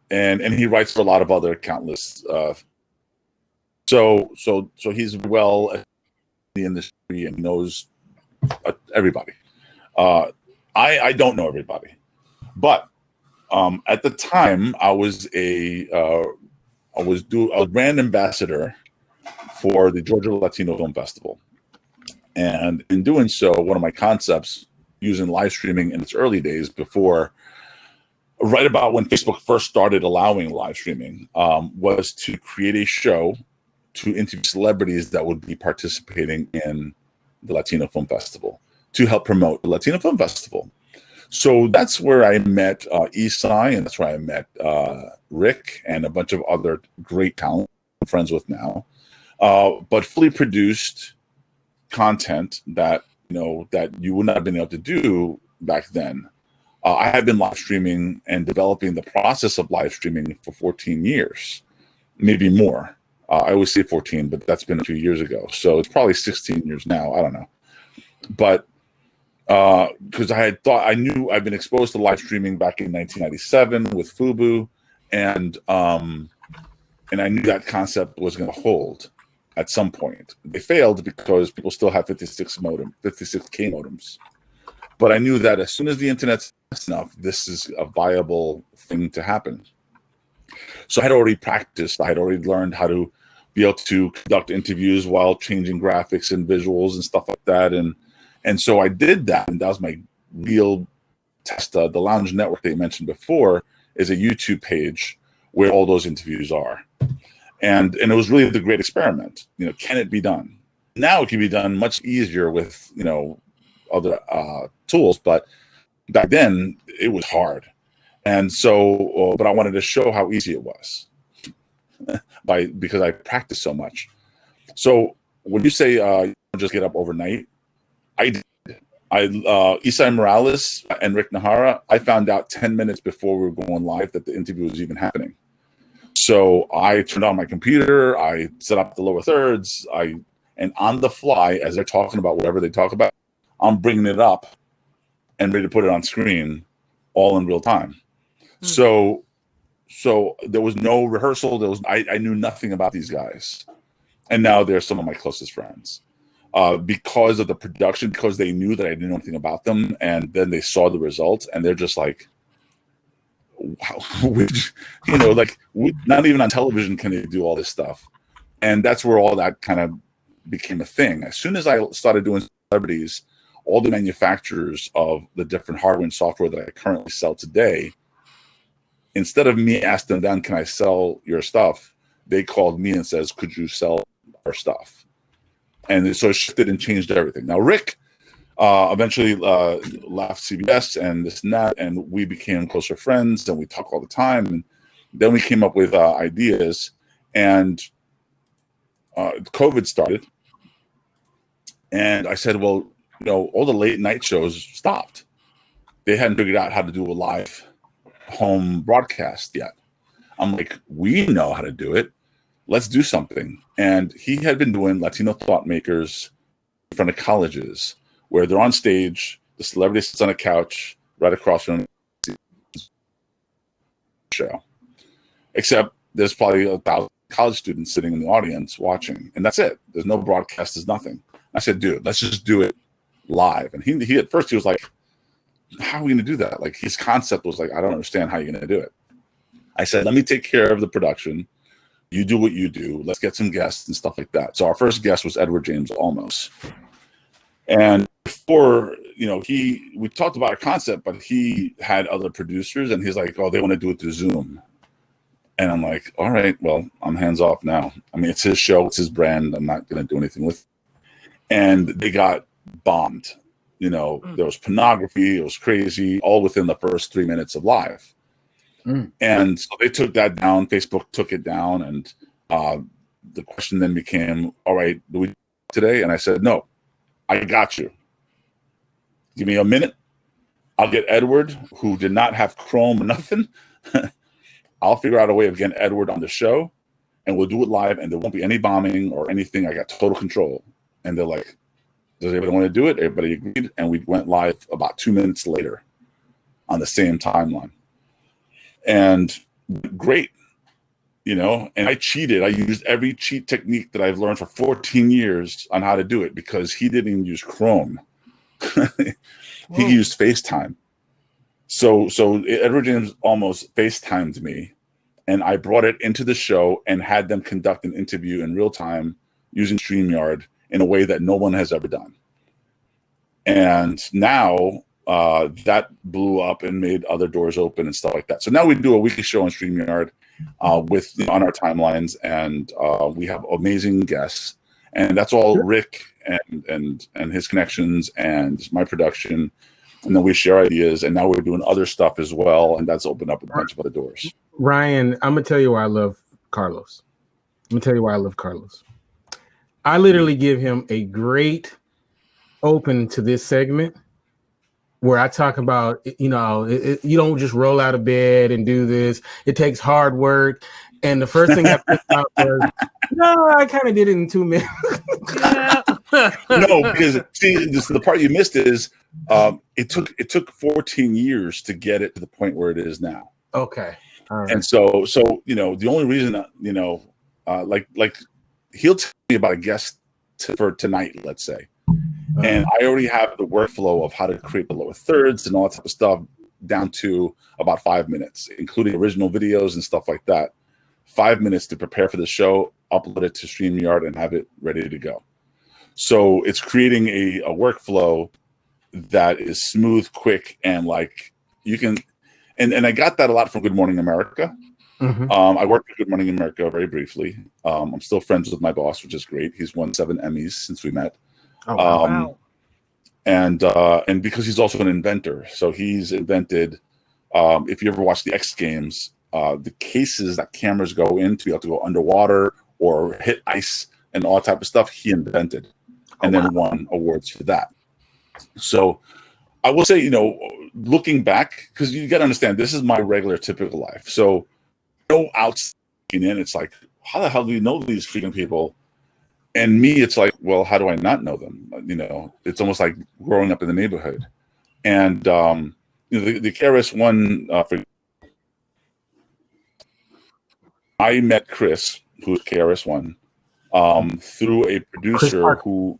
he writes for a lot of other countless. So he's well in the industry and knows everybody. I don't know everybody, but at the time, I was a brand ambassador for the Georgia Latino Film Festival, and in doing so, one of my concepts using live streaming in its early days, right about when Facebook first started allowing live streaming, was to create a show to interview celebrities that would be participating in the Latino Film Festival to help promote the Latino Film Festival. So that's where I met Isai, and that's where I met Rick and a bunch of other great talent I'm friends with now. But fully produced content that that you would not have been able to do back then. I have been live streaming and developing the process of live streaming for 14 years, maybe more. I always say 14, but that's been a few years ago. So it's probably 16 years now. I don't know. But because I knew I'd been exposed to live streaming back in 1997 with Fubu, and I knew that concept was going to hold at some point. They failed because people still have 56K modems. But I knew that as soon as the internet's fast enough, this is a viable thing to happen. So I had already practiced. I had already learned how to be able to conduct interviews while changing graphics and visuals and stuff like that. And so I did that, and that was my real test. The Lounge Network that you mentioned before is a YouTube page where all those interviews are. And it was really the great experiment. Can it be done? Now it can be done much easier with, other tools, but back then it was hard. And so, but I wanted to show how easy it was because I practiced so much. So when you say you just get up overnight, I did. Isai Morales and Rick Nahara, I found out 10 minutes before we were going live that the interview was even happening. So I turned on my computer, I set up the lower thirds, and on the fly, as they're talking about whatever they talk about, I'm bringing it up and ready to put it on screen, all in real time. So there was no rehearsal. I knew nothing about these guys, and now they're some of my closest friends. Because of the production, because they knew that I didn't know anything about them, and then they saw the results, and they're just like, which, like not even on television can they do all this stuff. And that's where all that kind of became a thing. As soon as I started doing celebrities, all the manufacturers of the different hardware and software that I currently sell today, instead of me asking them, can I sell your stuff? They called me and says, could you sell our stuff? And so it shifted and changed everything. Now, Rick eventually left CBS and this and that, and we became closer friends, and we talk all the time. And then we came up with ideas, and COVID started. And I said, well, all the late night shows stopped. They hadn't figured out how to do a live home broadcast yet. I'm like, we know how to do it. Let's do something. And he had been doing Latino thought makers in front of colleges, where they're on stage, the celebrity sits on a couch right across from the show. Except there's probably 1,000 college students sitting in the audience watching, and that's it. There's no broadcast, there's nothing. I said, dude, let's just do it live. And he at first he was like, how are we going to do that? Like, his concept was like, I don't understand how you're going to do it. I said, let me take care of the production. You do what you do. Let's get some guests and stuff like that. So our first guest was Edward James Olmos. And before, we talked about a concept, but he had other producers, and he's like, oh, they want to do it through Zoom. And I'm like, all right, well, I'm hands off now. I mean, it's his show, it's his brand. I'm not going to do anything with it. And they got bombed. There was pornography, it was crazy, all within the first 3 minutes of live. And so they took that down. Facebook took it down. And the question then became, all right, do we today? And I said, no, I got you. Give me a minute. I'll get Edward, who did not have Chrome or nothing. I'll figure out a way of getting Edward on the show, and we'll do it live, and there won't be any bombing or anything. I got total control. And they're like, does anybody want to do it? Everybody agreed. And we went live about 2 minutes later on the same timeline. And great, and I cheated. I used every cheat technique that I've learned for 14 years on how to do it, because he didn't even use Chrome. He used FaceTime. So Edward James almost FaceTimed me, and I brought it into the show and had them conduct an interview in real time using StreamYard in a way that no one has ever done. And now that blew up and made other doors open and stuff like that. So now we do a weekly show on StreamYard on our timelines, and we have amazing guests, and that's all Rick and his connections and my production. And then we share ideas, and now we're doing other stuff as well, and that's opened up a bunch of other doors. Ryan, I'm gonna tell you why I love Carlos. I literally give him a great open to this segment where I talk about, you don't just roll out of bed and do this. It takes hard work. And the first thing I picked out was, no, I kind of did it in 2 minutes. No, because the part you missed is it took 14 years to get it to the point where it is now. Okay. All right. And so the only reason like he'll tell me about a guest for tonight, let's say. And I already have the workflow of how to create the lower thirds and all that type of stuff down to about 5 minutes, including original videos and stuff like that. 5 minutes to prepare for the show, upload it to StreamYard, and have it ready to go. So it's creating a workflow that is smooth, quick, and like you can. And I got that a lot from Good Morning America. Mm-hmm. I worked at Good Morning America very briefly. I'm still friends with my boss, which is great. He's won 7 Emmys since we met. Oh, wow. And because he's also an inventor, so he's invented. If you ever watch the X Games, the cases that cameras go in to be able to go underwater or hit ice and all type of stuff, he invented, and then won awards for that. So I will say, looking back, because you got to understand, this is my regular, typical life. So no outside in, it's like, how the hell do you know these freaking people? And me, it's like, well, how do I not know them? It's almost like growing up in the neighborhood. And the KRS-One, I met Chris, who's KRS-One, through a producer who,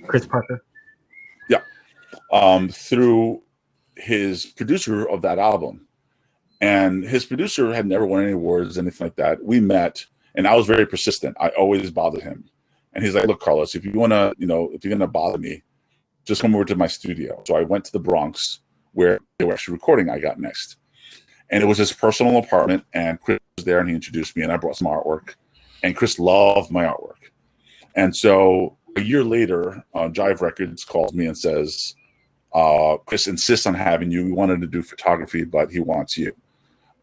Chris Parker. Yeah, through his producer of that album. And his producer had never won any awards, anything like that. We met, and I was very persistent. I always bothered him. And he's like, look, Carlos, if you want to, if you're going to bother me, just come over to my studio. So I went to the Bronx where they were actually recording I Got Next. And it was his personal apartment, and Chris was there, and he introduced me, and I brought some artwork. And Chris loved my artwork. And so a year later, Jive Records calls me and says, Chris insists on having you. We wanted to do photography, but he wants you.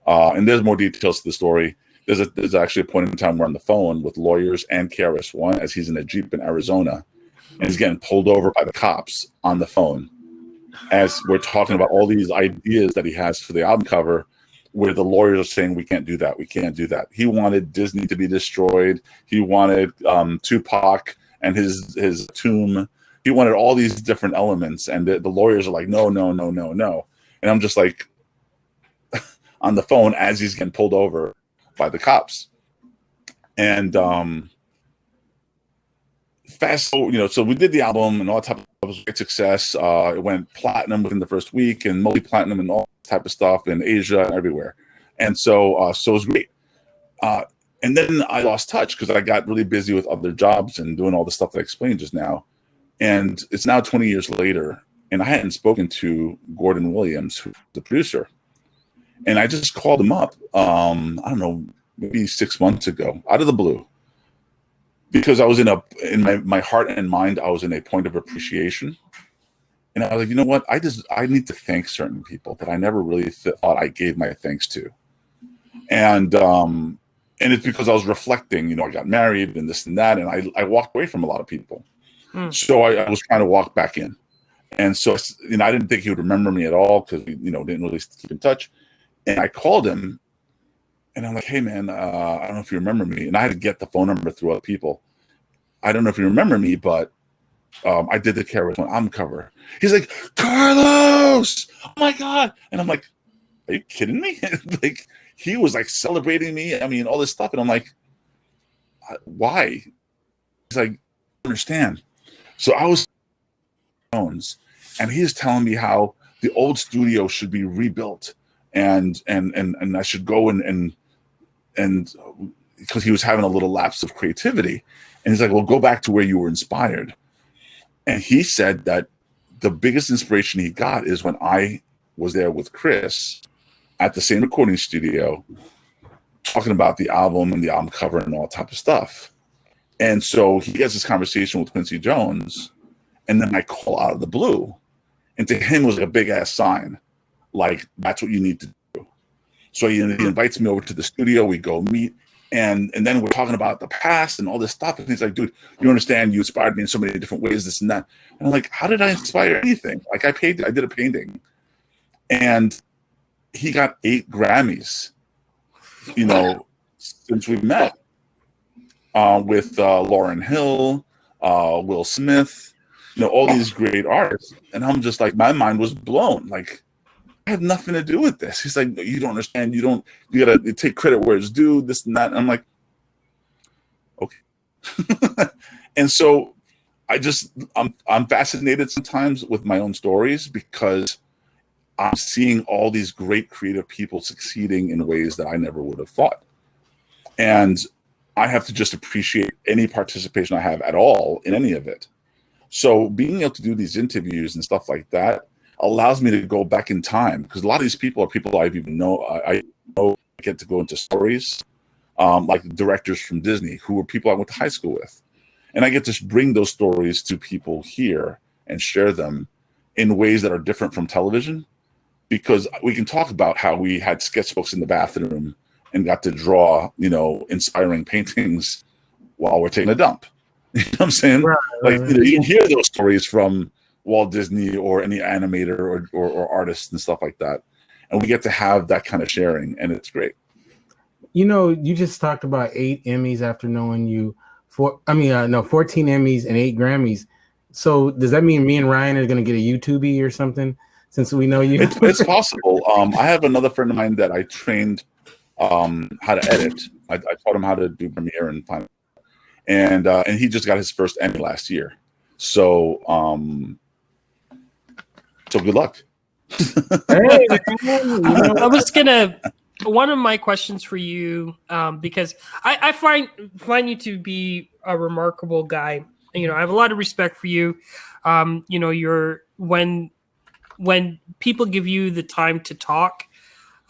And there's more details to the story. There's actually a point in time we're on the phone with lawyers and KRS-One as he's in a Jeep in Arizona, and he's getting pulled over by the cops on the phone as we're talking about all these ideas that he has for the album cover, where the lawyers are saying, we can't do that. We can't do that. He wanted Disney to be destroyed. He wanted Tupac and his tomb. He wanted all these different elements. And the lawyers are like, no, no, no, no, no. And I'm just like on the phone as he's getting pulled over by the cops. And fast forward, so we did the album and all that type of stuff. It was a great success. It went platinum within the first week and multi-platinum and all type of stuff in Asia and everywhere. And so it was great. And then I lost touch because I got really busy with other jobs and doing all the stuff that I explained just now. And it's now 20 years later, and I hadn't spoken to Gordon Williams, who's the producer. And I just called him up, I don't know, maybe 6 months ago, out of the blue, because I was in my heart and mind, I was in a point of appreciation. And I was like, you know what? I need to thank certain people that I never really thought I gave my thanks to. And it's because I was reflecting, I got married and this and that, and I walked away from a lot of people. So I was trying to walk back in. And so, I didn't think he would remember me at all because we, didn't really keep in touch. And I called him and I'm like, hey man, I don't know if you remember me. And I had to get the phone number through other people. I don't know if you remember me, but I did the KRS-One album cover. He's like, Carlos, oh my God. And I'm like, are you kidding me? Like, he was like celebrating me. I mean, all this stuff. And I'm like, why? He's like, I understand. So I was and he's telling me how the old studio should be rebuilt. And I should go and because he was having a little lapse of creativity. And he's like, well, go back to where you were inspired. And he said that the biggest inspiration he got is when I was there with Chris at the same recording studio talking about the album and the album cover and all that type of stuff. And so he has this conversation with Quincy Jones, and then I call out of the blue. And to him, it was like a big-ass sign, like, that's what you need to do. So he invites me over to the studio. We go meet. And then we're talking about the past and all this stuff. And he's like, dude, you understand, you inspired me in so many different ways, this and that. And I'm like, how did I inspire anything? Like, I did a painting. And he got 8 Grammys, since we met, with Lauryn Hill, Will Smith, all these great artists. And I'm just like, my mind was blown. Like, I have nothing to do with this. He's like, you don't understand. You got to take credit where it's due, this and that. And I'm like, okay. And so I'm fascinated sometimes with my own stories because I'm seeing all these great creative people succeeding in ways that I never would have thought. And I have to just appreciate any participation I have at all in any of it. So being able to do these interviews and stuff like that allows me to go back in time, because a lot of these people are people I get to go into stories, like directors from Disney who were people I went to high school with. And I get to bring those stories to people here and share them in ways that are different from television, because we can talk about how we had sketchbooks in the bathroom and got to draw, inspiring paintings while we're taking a dump. You know what I'm saying? Right. Like, you can hear those stories from Walt Disney or any animator or artists and stuff like that. And we get to have that kind of sharing, and it's great. You just talked about 8 Emmys after knowing you. 14 Emmys and 8 Grammys. So does that mean me and Ryan are going to get a YouTubey or something since we know you? It's possible. I have another friend of mine that I trained how to edit. I taught him how to do Premiere and Final. And he just got his first Emmy last year. So good luck. Hey, man, I was gonna. One of my questions for you, because I find you to be a remarkable guy. I have a lot of respect for you. You're when people give you the time to talk,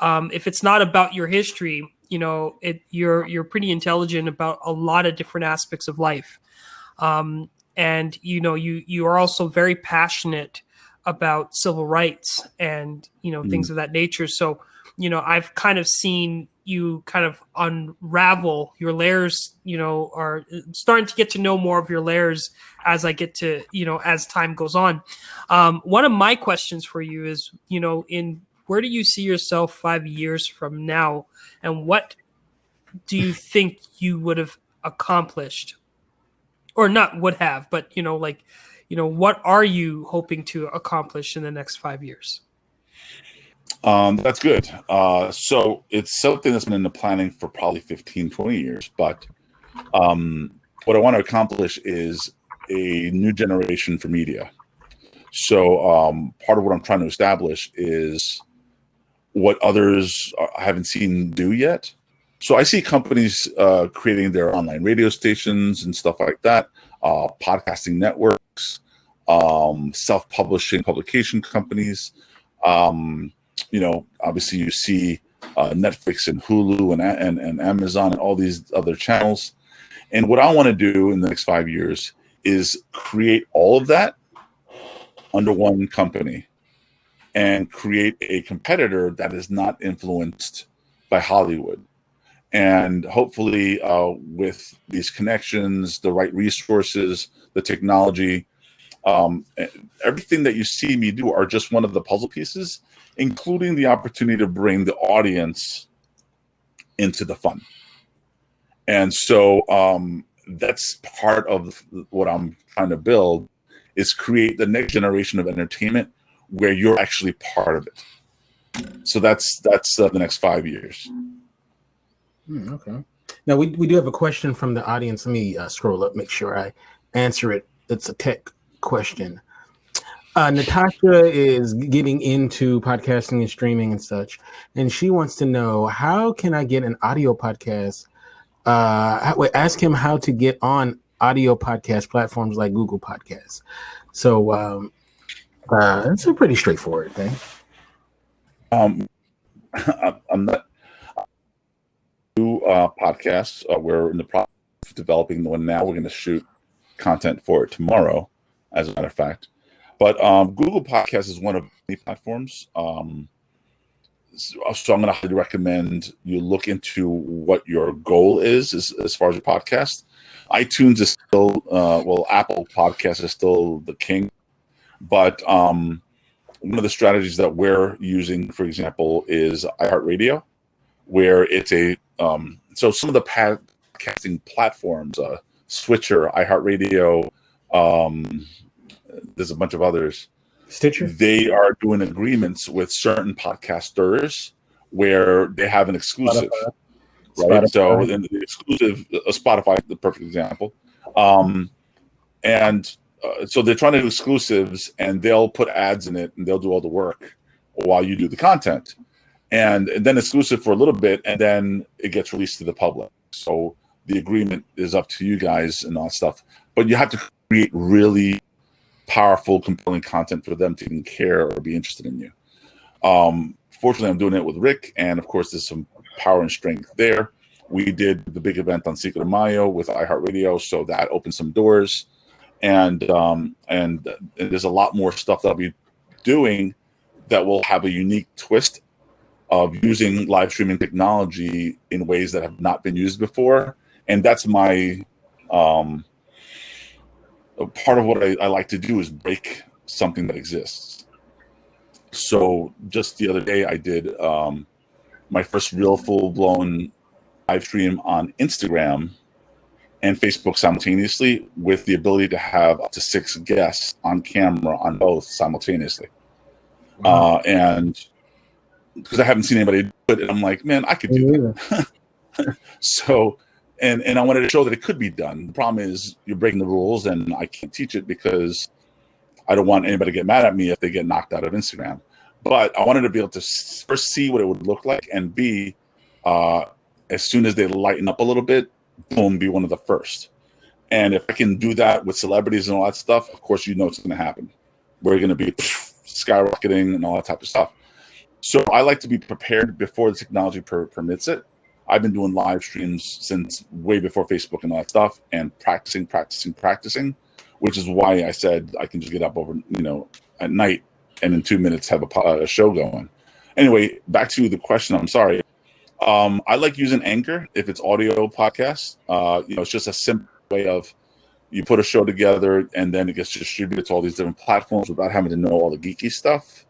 if it's not about your history, you're pretty intelligent about a lot of different aspects of life. And you are also very passionate about civil rights and things of that nature. So I've kind of seen you kind of unravel your layers, are starting to get to know more of your layers as I get to as time goes on. One of my questions for you is, in where do you see yourself 5 years from now, and what do you think you would have accomplished, or not would have, but what are you hoping to accomplish in the next 5 years? That's good. So it's something that's been in the planning for probably 15, 20 years. But what I want to accomplish is a new generation for media. So part of what I'm trying to establish is what others haven't seen do yet. So I see companies creating their online radio stations and stuff like that, podcasting networks, self-publishing publication companies. Obviously you see Netflix and Hulu and Amazon and all these other channels. And what I want to do in the next 5 years is create all of that under one company and create a competitor that is not influenced by Hollywood. And hopefully with these connections, the right resources, the technology, everything that you see me do are just one of the puzzle pieces, including the opportunity to bring the audience into the fun. And so that's part of what I'm trying to build, is create the next generation of entertainment where you're actually part of it. So that's the next 5 years. Okay. Now we do have a question from the audience. Let me scroll up, make sure I answer it. It's a tech question. Natasha is getting into podcasting and streaming and such, and she wants to know, how can I get an audio podcast? Ask him how to get on audio podcast platforms like Google Podcasts. So it's a pretty straightforward thing. I'm not do podcasts. We're in the process of developing the one now. We're going to shoot content for it tomorrow, as a matter of fact. But Google Podcasts is one of many platforms. So I'm going to highly recommend you look into what your goal is as far as your podcast. iTunes is still, Apple Podcasts is still the king. But one of the strategies that we're using, for example, is iHeartRadio, where it's so some of the podcasting platforms, Switcher, iHeartRadio, there's a bunch of others. Stitcher? They are doing agreements with certain podcasters where they have an exclusive. Spotify. Right? So in the exclusive, Spotify, the perfect example. So they're trying to do exclusives, and they'll put ads in it, and they'll do all the work while you do the content. And then exclusive for a little bit, and then it gets released to the public. So the agreement is up to you guys and all that stuff. But you have to create really powerful, compelling content for them to even care or be interested in you. Fortunately, I'm doing it with Rick, and of course, there's some power and strength there. We did the big event on Cinco de Mayo with iHeartRadio, so that opened some doors. And there's a lot more stuff that I'll be doing that will have a unique twist of using live streaming technology in ways that have not been used before. And that's my part of what I like to do, is break something that exists. So just the other day, I did my first real full-blown live stream on Instagram and Facebook simultaneously, with the ability to have up to 6 guests on camera on both simultaneously. Wow. And because I haven't seen anybody do it, and I'm like, man, I could do that. So, and I wanted to show that it could be done. The problem is you're breaking the rules, and I can't teach it because I don't want anybody to get mad at me if they get knocked out of Instagram. But I wanted to be able to first see what it would look like, and B, as soon as they lighten up a little bit, boom, be one of the first. And if I can do that with celebrities and all that stuff, of course, you know it's going to happen. We're going to be skyrocketing and all that type of stuff. So I like to be prepared before the technology permits it. I've been doing live streams since way before Facebook and all that stuff, and practicing, which is why I said I can just get up over, at night and in 2 minutes have a show going. Anyway, back to the question. I'm sorry. I like using Anchor if it's audio podcasts. It's just a simple way of you put a show together and then it gets distributed to all these different platforms without having to know all the geeky stuff.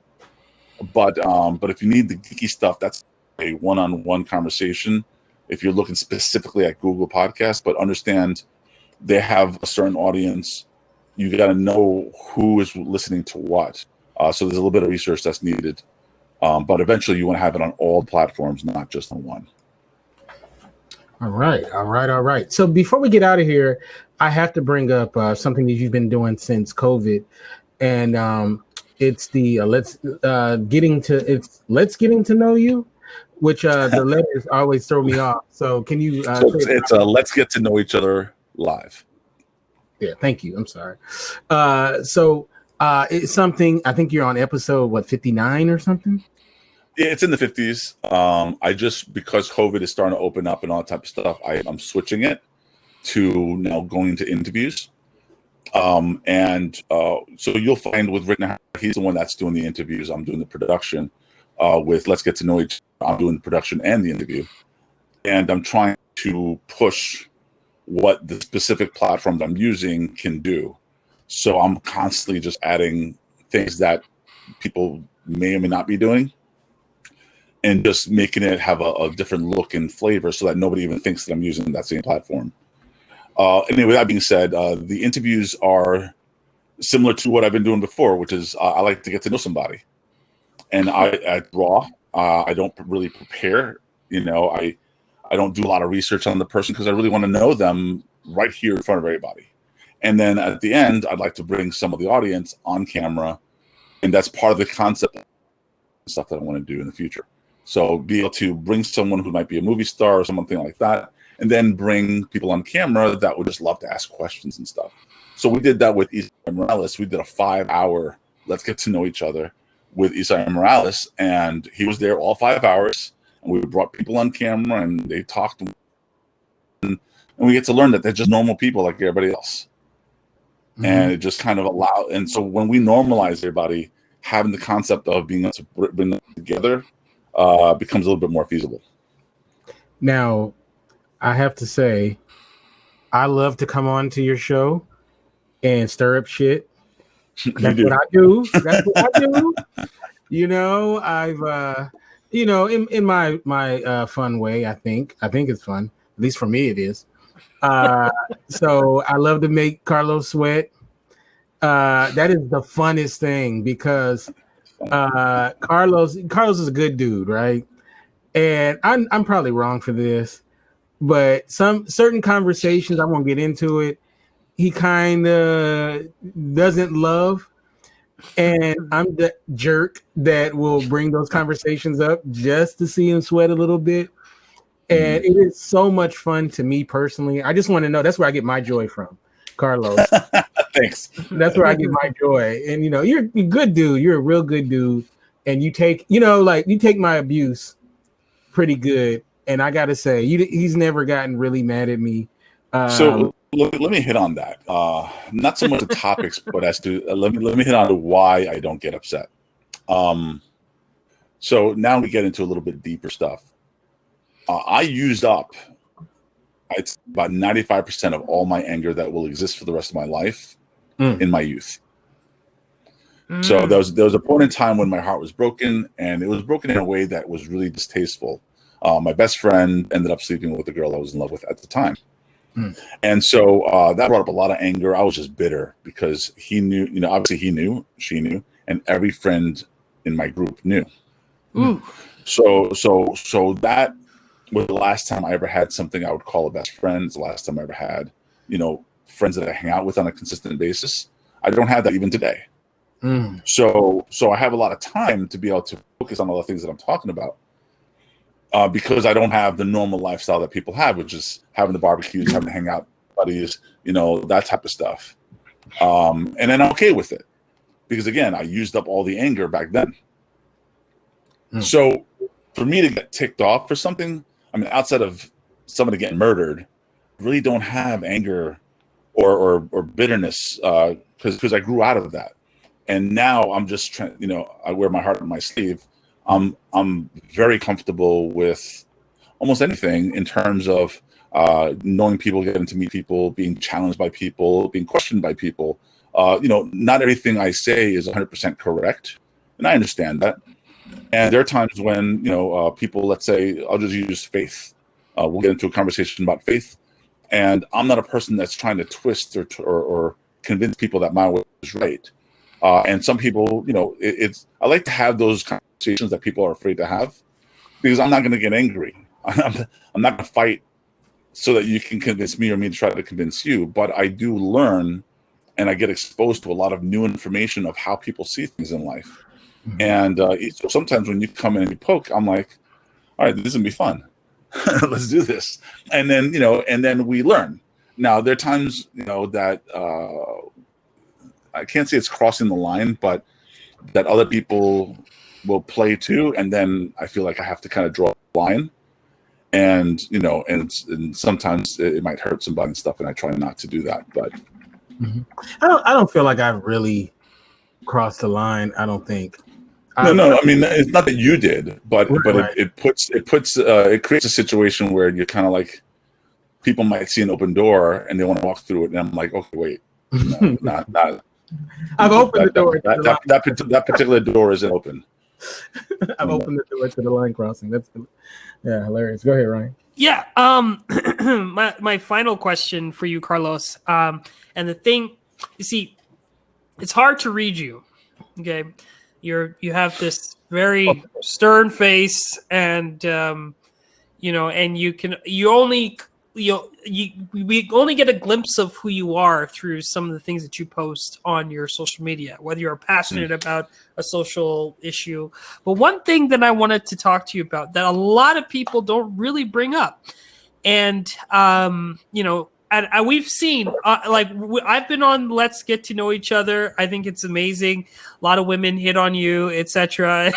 But if you need the geeky stuff, that's a one-on-one conversation. If you're looking specifically at Google Podcasts, but understand they have a certain audience. You got to know who is listening to what. So there's a little bit of research that's needed. But eventually you want to have it on all platforms, not just on one. All right. So before we get out of here, I have to bring up something that you've been doing since COVID. And it's the let's getting to know you, which the letters always throw me off. So can you? It's let's get to know each other live. Yeah, thank you. I'm sorry. It's something. I think you're on episode 59 or something. Yeah, it's in the 50s. Because COVID is starting to open up and all that type of stuff, I'm switching it to now going into interviews. So you'll find with Rick Nahat, he's the one that's doing the interviews. I'm doing the production. With Let's Get to Know Each Other, I'm doing the production and the interview. And I'm trying to push what the specific platforms I'm using can do. So I'm constantly just adding things that people may or may not be doing and just making it have a different look and flavor so that nobody even thinks that I'm using that same platform. Anyway, that being said, the interviews are similar to what I've been doing before, which is I like to get to know somebody. And I raw. I don't really prepare. I don't do a lot of research on the person because I really want to know them right here in front of everybody. And then at the end, I'd like to bring some of the audience on camera. And that's part of the concept stuff that I want to do in the future. So be able to bring someone who might be a movie star or something like that, and then bring people on camera that would just love to ask questions and stuff. So we did that with Isai Morales. We did a 5-hour Let's Get to Know Each Other with Isai Morales, and he was there all 5 hours. And we brought people on camera, and they talked, and we get to learn that they're just normal people like everybody else. Mm-hmm. And it just kind of allowed. And so when we normalize everybody, having the concept of being able to bring them together becomes a little bit more feasible. Now, I have to say, I love to come on to your show and stir up shit. That's what I do. I've in my fun way. I think it's fun. At least for me, it is. So I love to make Carlos sweat. That is the funnest thing because Carlos is a good dude, right? And I'm probably wrong for this, but some certain conversations, I won't get into it, he kind of doesn't love. And I'm the jerk that will bring those conversations up just to see him sweat a little bit. And it is so much fun to me personally. I just want to know, that's where I get my joy from, Carlos. Thanks. That's where I get my joy. And, you're a good dude. You're a real good dude. And you take, you take my abuse pretty good. And I got to say, he's never gotten really mad at me. So let me hit on that. Not so much the topics, but as to let me hit on to why I don't get upset. So now we get into a little bit deeper stuff. I used up it's about 95% of all my anger that will exist for the rest of my life in my youth. So there was a point in time when my heart was broken, and it was broken in a way that was really distasteful. My best friend ended up sleeping with the girl I was in love with at the time. And so that brought up a lot of anger. I was just bitter because he knew, obviously he knew, she knew, and every friend in my group knew. So that was the last time I ever had something I would call a best friend. It's the last time I ever had, friends that I hang out with on a consistent basis. I don't have that even today. So I have a lot of time to be able to focus on all the things that I'm talking about, because I don't have the normal lifestyle that people have, which is having the barbecues, having to hang out with buddies, that type of stuff. And then I'm okay with it because, again, I used up all the anger back then. So for me to get ticked off for something, I mean, outside of somebody getting murdered, I really don't have anger or bitterness, because I grew out of that. And now I'm just trying, I wear my heart on my sleeve. I'm very comfortable with almost anything in terms of knowing people, getting to meet people, being challenged by people, being questioned by people. Not everything I say is 100% correct, and I understand that. And there are times when people, let's say, I'll just use faith. We'll get into a conversation about faith, and I'm not a person that's trying to twist or convince people that my way is right. And some people, I like to have those conversations that people are afraid to have, because I'm not going to get angry. I'm not going to fight so that you can convince me or me to try to convince you. But I do learn, and I get exposed to a lot of new information of how people see things in life. And so sometimes when you come in and you poke, I'm like, all right, this is going to be fun. Let's do this. And then we learn. Now, there are times, that I can't say it's crossing the line, but that other people will play too. And then I feel like I have to kind of draw a line. And, and sometimes it might hurt somebody and stuff. And I try not to do that. But I don't feel like I've really crossed the line. I don't think. No. I mean, it's not that you did, but Right. it creates a situation where you're kind of like, people might see an open door and they want to walk through it, and I'm like, okay, wait, no, not. I've opened the door. That particular door isn't open. I've opened the door to the line crossing. That's hilarious. Go ahead, Ryan. Yeah. My final question for you, Carlos. And the thing, you see, it's hard to read you. Okay. You have this very stern face, and and we only get a glimpse of who you are through some of the things that you post on your social media, whether you're passionate about a social issue. But one thing that I wanted to talk to you about that a lot of people don't really bring up, and and we've seen, I've been on Let's Get to Know Each Other. I think it's amazing. A lot of women hit on you, etc.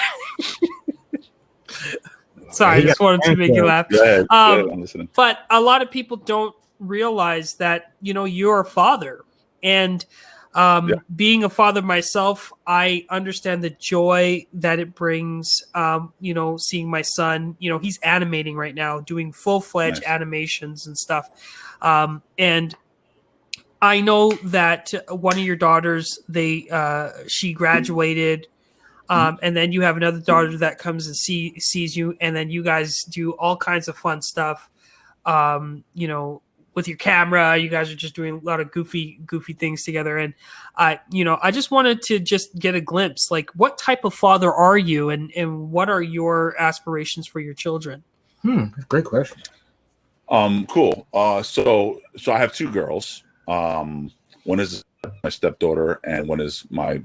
Sorry, I just wanted to make you laugh. I'm listening. But a lot of people don't realize that, you're a father. And being a father myself, I understand the joy that it brings, seeing my son, he's animating right now, doing full-fledged animations and stuff. And I know that one of your daughters, she graduated, and then you have another daughter that comes and sees you, and then you guys do all kinds of fun stuff. With your camera, you guys are just doing a lot of goofy things together. And I just wanted to just get a glimpse, like, what type of father are you, and what are your aspirations for your children? Great question. Cool. So I have two girls. One is my stepdaughter, and one is my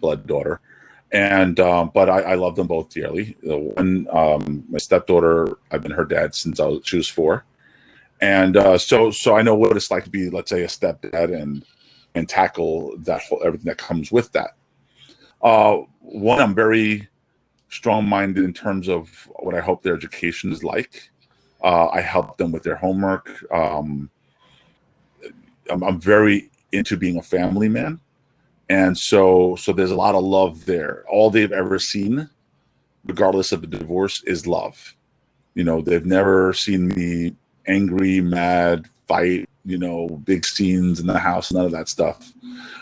blood daughter. And but I love them both dearly. My stepdaughter, I've been her dad since she was 4, and so I know what it's like to be, let's say, a stepdad and tackle everything that comes with that. One, I'm very strong-minded in terms of what I hope their education is like. I help them with their homework. I'm very into being a family man. And so there's a lot of love there. All they've ever seen, regardless of the divorce, is love. They've never seen me angry, mad, fight, big scenes in the house, none of that stuff.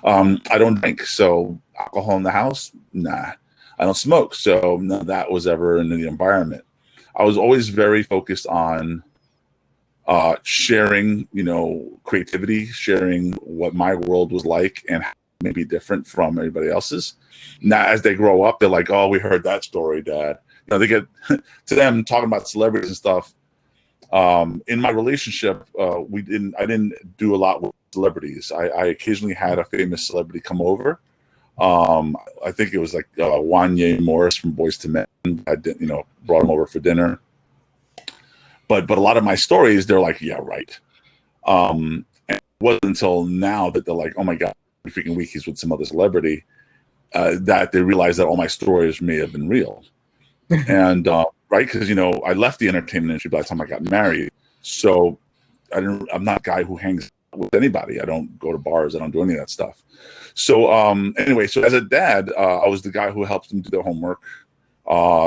I don't drink, so alcohol in the house, nah. I don't smoke, so none of that was ever in the environment. I was always very focused on sharing, creativity, sharing what my world was like and how it may be different from everybody else's. Now, as they grow up, they're like, "Oh, we heard that story, Dad." They get to them talking about celebrities and stuff. In my relationship, I didn't do a lot with celebrities. I occasionally had a famous celebrity come over, I think it was like Wanye Morris from Boys to Men. I did, brought him over for dinner. But a lot of my stories, they're like, yeah, right. And it wasn't until now that they're like, oh my God, every freaking week he's with some other celebrity, that they realized that all my stories may have been real. And right, because I left the entertainment industry by the time I got married, so I'm not a guy who hangs with anybody. I don't go to bars. I don't do any of that stuff. So anyway, so as a dad, I was the guy who helped them do their homework.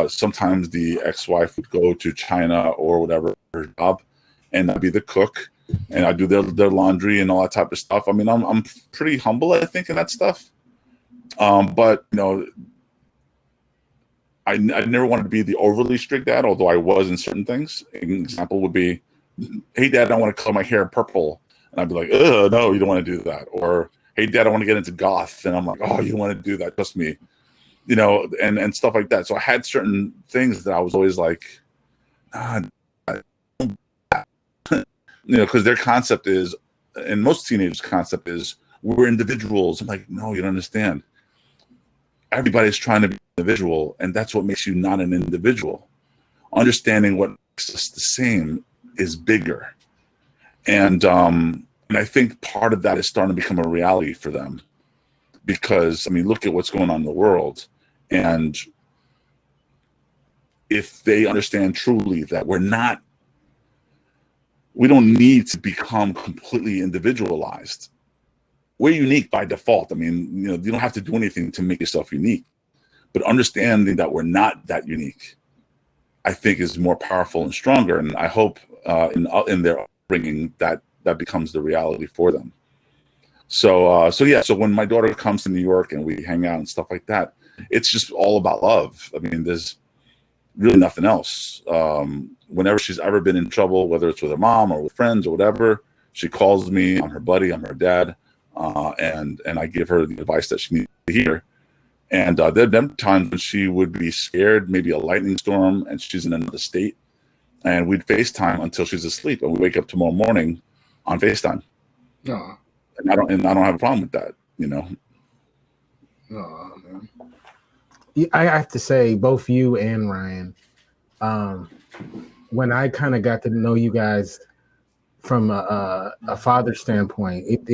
Sometimes the ex-wife would go to China or whatever her job, and I'd be the cook, and I'd do their laundry and all that type of stuff. I mean, I'm pretty humble, I think, in that stuff. But I never wanted to be the overly strict dad, although I was in certain things. An example would be, hey, Dad, I want to color my hair purple. And I'd be like, no, you don't want to do that. Or, hey, Dad, I want to get into goth. And I'm like, oh, you don't want to do that. Trust me. And stuff like that. So I had certain things that I was always like, because their concept is, and most teenagers' concept is, we're individuals. I'm like, no, you don't understand. Everybody's trying to be an individual, and that's what makes you not an individual. Understanding what makes us the same is bigger. And I think part of that is starting to become a reality for them. Because, I mean, look at what's going on in the world. And if they understand truly that we don't need to become completely individualized. We're unique by default. I mean, you don't have to do anything to make yourself unique. But understanding that we're not that unique, I think, is more powerful and stronger. And I hope in their upbringing that becomes the reality for them. So when my daughter comes to New York and we hang out and stuff like that, it's just all about love. I mean, there's really nothing else. Whenever she's ever been in trouble, whether it's with her mom or with friends or whatever, she calls me. I'm her buddy. I'm her dad. And I give her the advice that she needs to hear. And there have been times when she would be scared, maybe a lightning storm, and she's in another state. And we'd FaceTime until she's asleep. And we wake up tomorrow morning on FaceTime. Oh. And I don't have a problem with that, Oh, man. I have to say, both you and Ryan, when I kind of got to know you guys from a father standpoint, it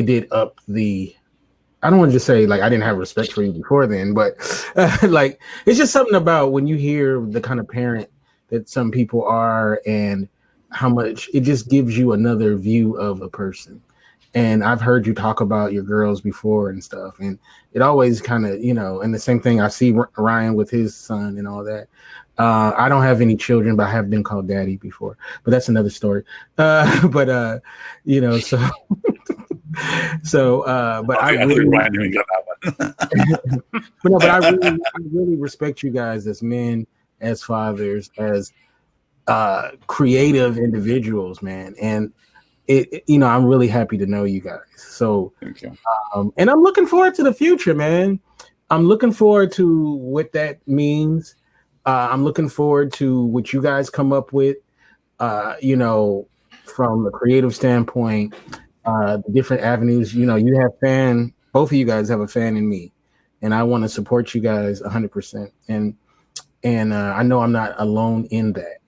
did up the. I don't want to just say like I didn't have respect for you before then, but like it's just something about when you hear the kind of parent that some people are and how much it just gives you another view of a person. And I've heard you talk about your girls before and stuff, and it always kind of, and the same thing I see Ryan with his son and all that. I don't have any children, but I have been called daddy before, but that's another story. So, but I really, Ryan even got that one. but I really respect you guys as men, as fathers, as creative individuals, man. And I'm really happy to know you guys. So, thank you. And I'm looking forward to the future, man. I'm looking forward to what that means. I'm looking forward to what you guys come up with, from a creative standpoint, the different avenues. You have both of you guys have a fan in me, and I want to support you guys 100%. And I know I'm not alone in that.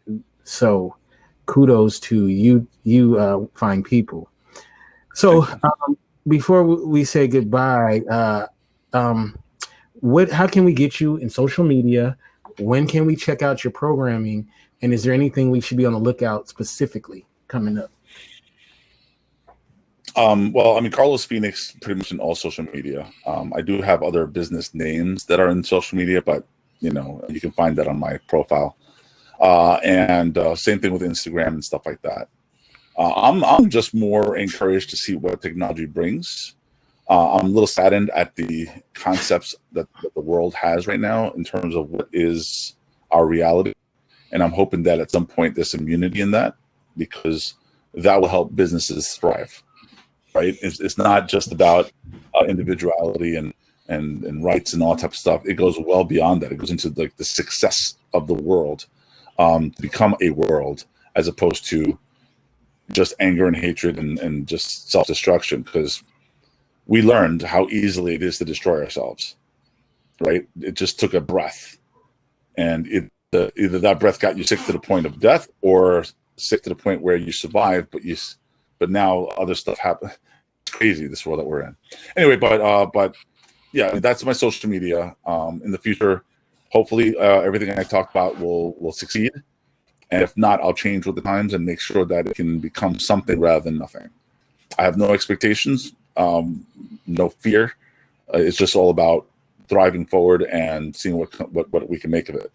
So kudos to you fine people. So before we say goodbye, how can we get you in social media? When can we check out your programming? And is there anything we should be on the lookout specifically coming up? Well, I mean, Carlos Phoenix pretty much in all social media. I do have other business names that are in social media, but you can find that on my profile. And same thing with Instagram and stuff like that. I'm just more encouraged to see what technology brings. I'm a little saddened at the concepts that the world has right now in terms of what is our reality. And I'm hoping that at some point there's some unity in that, because that will help businesses thrive, right? It's not just about individuality and rights and all that type of stuff. It goes well beyond that. It goes into like the success of the world, to become a world as opposed to just anger and hatred and just self-destruction. Because we learned how easily it is to destroy ourselves, right? It just took a breath, and either that breath got you sick to the point of death, or sick to the point where you survived, but now other stuff happened. It's crazy, this world that we're in. Anyway, but yeah, that's my social media. In the future, hopefully, everything I talked about will succeed, and if not, I'll change with the times and make sure that it can become something rather than nothing. I have no expectations, no fear. It's just all about thriving forward and seeing what we can make of it.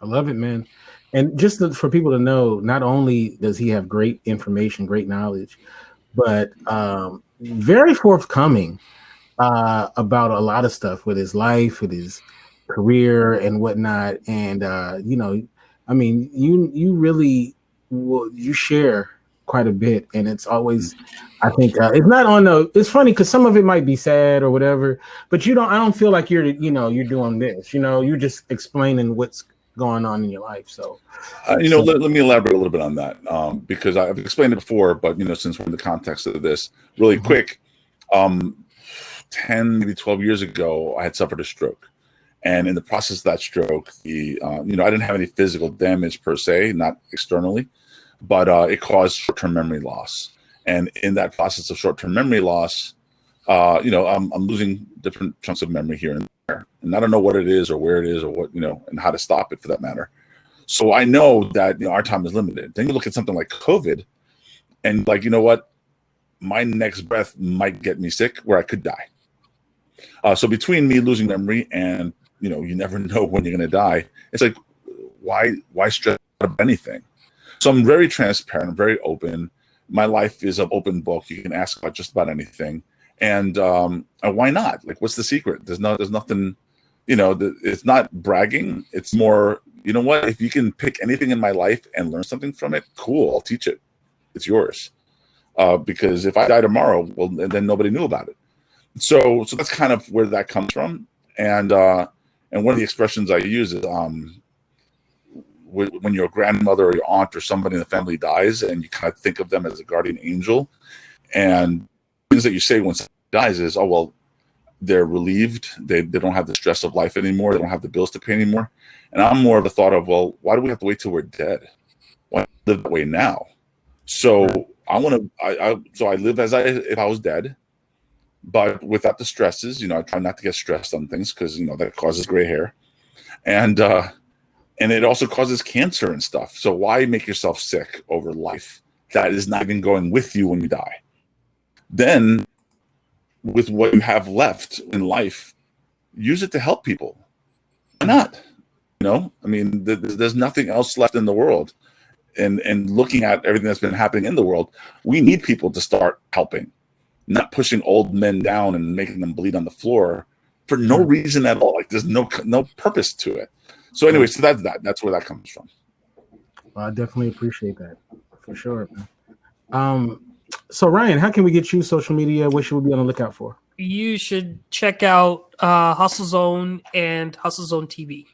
I love it, man. And just for people to know, not only does he have great information, great knowledge, but very forthcoming about a lot of stuff with his life, with his career and whatnot. And you know, I mean, you really you share quite a bit, and it's always, I think, it's not on the. It's funny because some of it might be sad or whatever, but you don't. I don't feel like you're doing this. You're just explaining what's going on in your life. So, let me elaborate a little bit on that, because I've explained it before, but since we're in the context of this, really quick, 10 maybe 12 years ago, I had suffered a stroke, and in the process of that stroke, I didn't have any physical damage per se, not externally, but it caused short-term memory loss. And in that process of short-term memory loss, I'm losing different chunks of memory here and there, and I don't know what it is or where it is or what, and how to stop it for that matter. So I know that our time is limited. Then you look at something like COVID, and like, you know what, my next breath might get me sick where I could die. So between me losing memory and you never know when you're going to die, it's like, why stress about anything? So I'm very transparent, I'm very open. My life is an open book. You can ask about just about anything. And why not? Like, what's the secret? There's nothing, it's not bragging. It's more, you know what? If you can pick anything in my life and learn something from it, cool, I'll teach it. It's yours. Because if I die tomorrow, well, then nobody knew about it. So that's kind of where that comes from. And one of the expressions I use is, when your grandmother or your aunt or somebody in the family dies, and you kind of think of them as a guardian angel, and things that you say when someone dies is, oh, well, they're relieved. They don't have the stress of life anymore. They don't have the bills to pay anymore. And I'm more of the thought of, well, why do we have to wait till we're dead? Why live that way now? So I live as if I was dead, but without the stresses. I try not to get stressed on things because that causes gray hair, and it also causes cancer and stuff. So why make yourself sick over life that is not even going with you when you die? Then, with what you have left in life, use it to help people. Why not? I mean, there's nothing else left in the world. And looking at everything that's been happening in the world, we need people to start helping, not pushing old men down and making them bleed on the floor for no reason at all. Like, there's no purpose to it. So anyway, so that's where that comes from. Well, I definitely appreciate that for sure. So Ryan, how can we get you social media? What should we be on the lookout for? You should check out Hustle Zone and Hustle Zone TV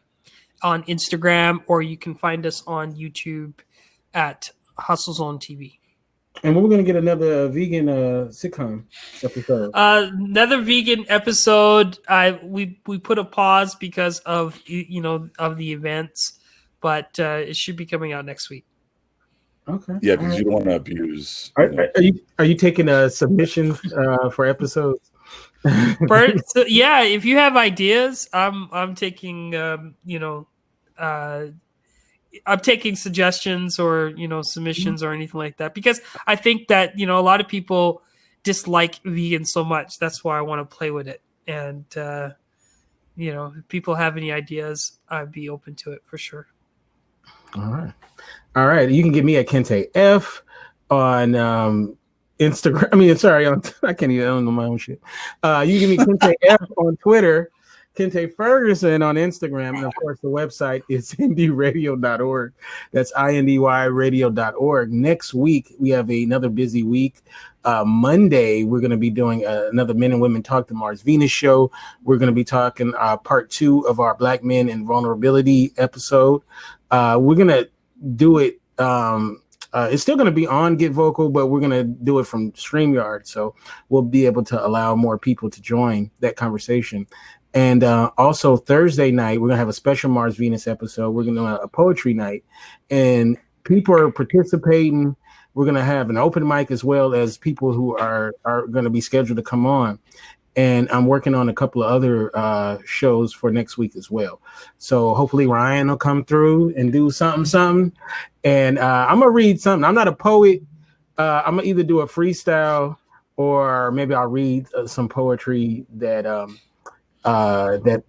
on Instagram, or you can find us on YouTube at Hustle Zone TV. And we're going to get another vegan sitcom episode. Another vegan episode. We put a pause because of of the events, but it should be coming out next week. Okay. Yeah, because you don't want to abuse. Are you taking a submission for episodes? So, yeah, if you have ideas, I'm taking I'm taking suggestions or submissions or anything like that, because I think that a lot of people dislike vegan so much. That's why I want to play with it. And if people have any ideas, I'd be open to it for sure. All right. You can get me at Kinte F on Instagram. I mean, sorry, I can't even, I don't know my own shit. You can give me Kinte F on Twitter, Kinte Ferguson on Instagram, and of course the website is indyradio.org. That's indyradio.org. Next week we have another busy week. Monday we're going to be doing another Men and Women Talk to Mars Venus show. We're going to be talking part 2 of our Black Men and Vulnerability episode. We're going to do it it's still going to be on Get Vocal, but we're going to do it from StreamYard. So we'll be able to allow more people to join that conversation. And also Thursday night, we're going to have a special Mars Venus episode. We're going to have a poetry night, and people are participating. We're going to have an open mic as well as people who are going to be scheduled to come on. And I'm working on a couple of other shows for next week as well. So hopefully Ryan will come through and do something. And I'm going to read something. I'm not a poet. I'm going to either do a freestyle or maybe I'll read some poetry that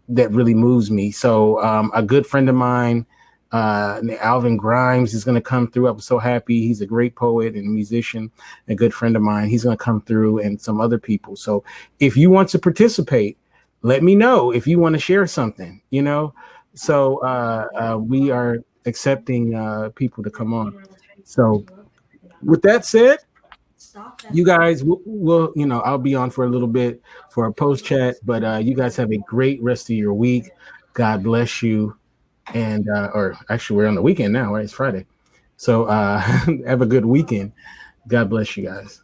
really moves me. So a good friend of mine, Alvin Grimes, is going to come through. I was so happy. He's a great poet and musician, a good friend of mine. He's going to come through, and some other people. So if you want to participate, let me know. If you want to share something, so we are accepting people to come on. So with that said, you guys will, I'll be on for a little bit for a post chat, but you guys have a great rest of your week. God bless you. And or actually we're on the weekend now, right? It's Friday. So have a good weekend. God bless you guys.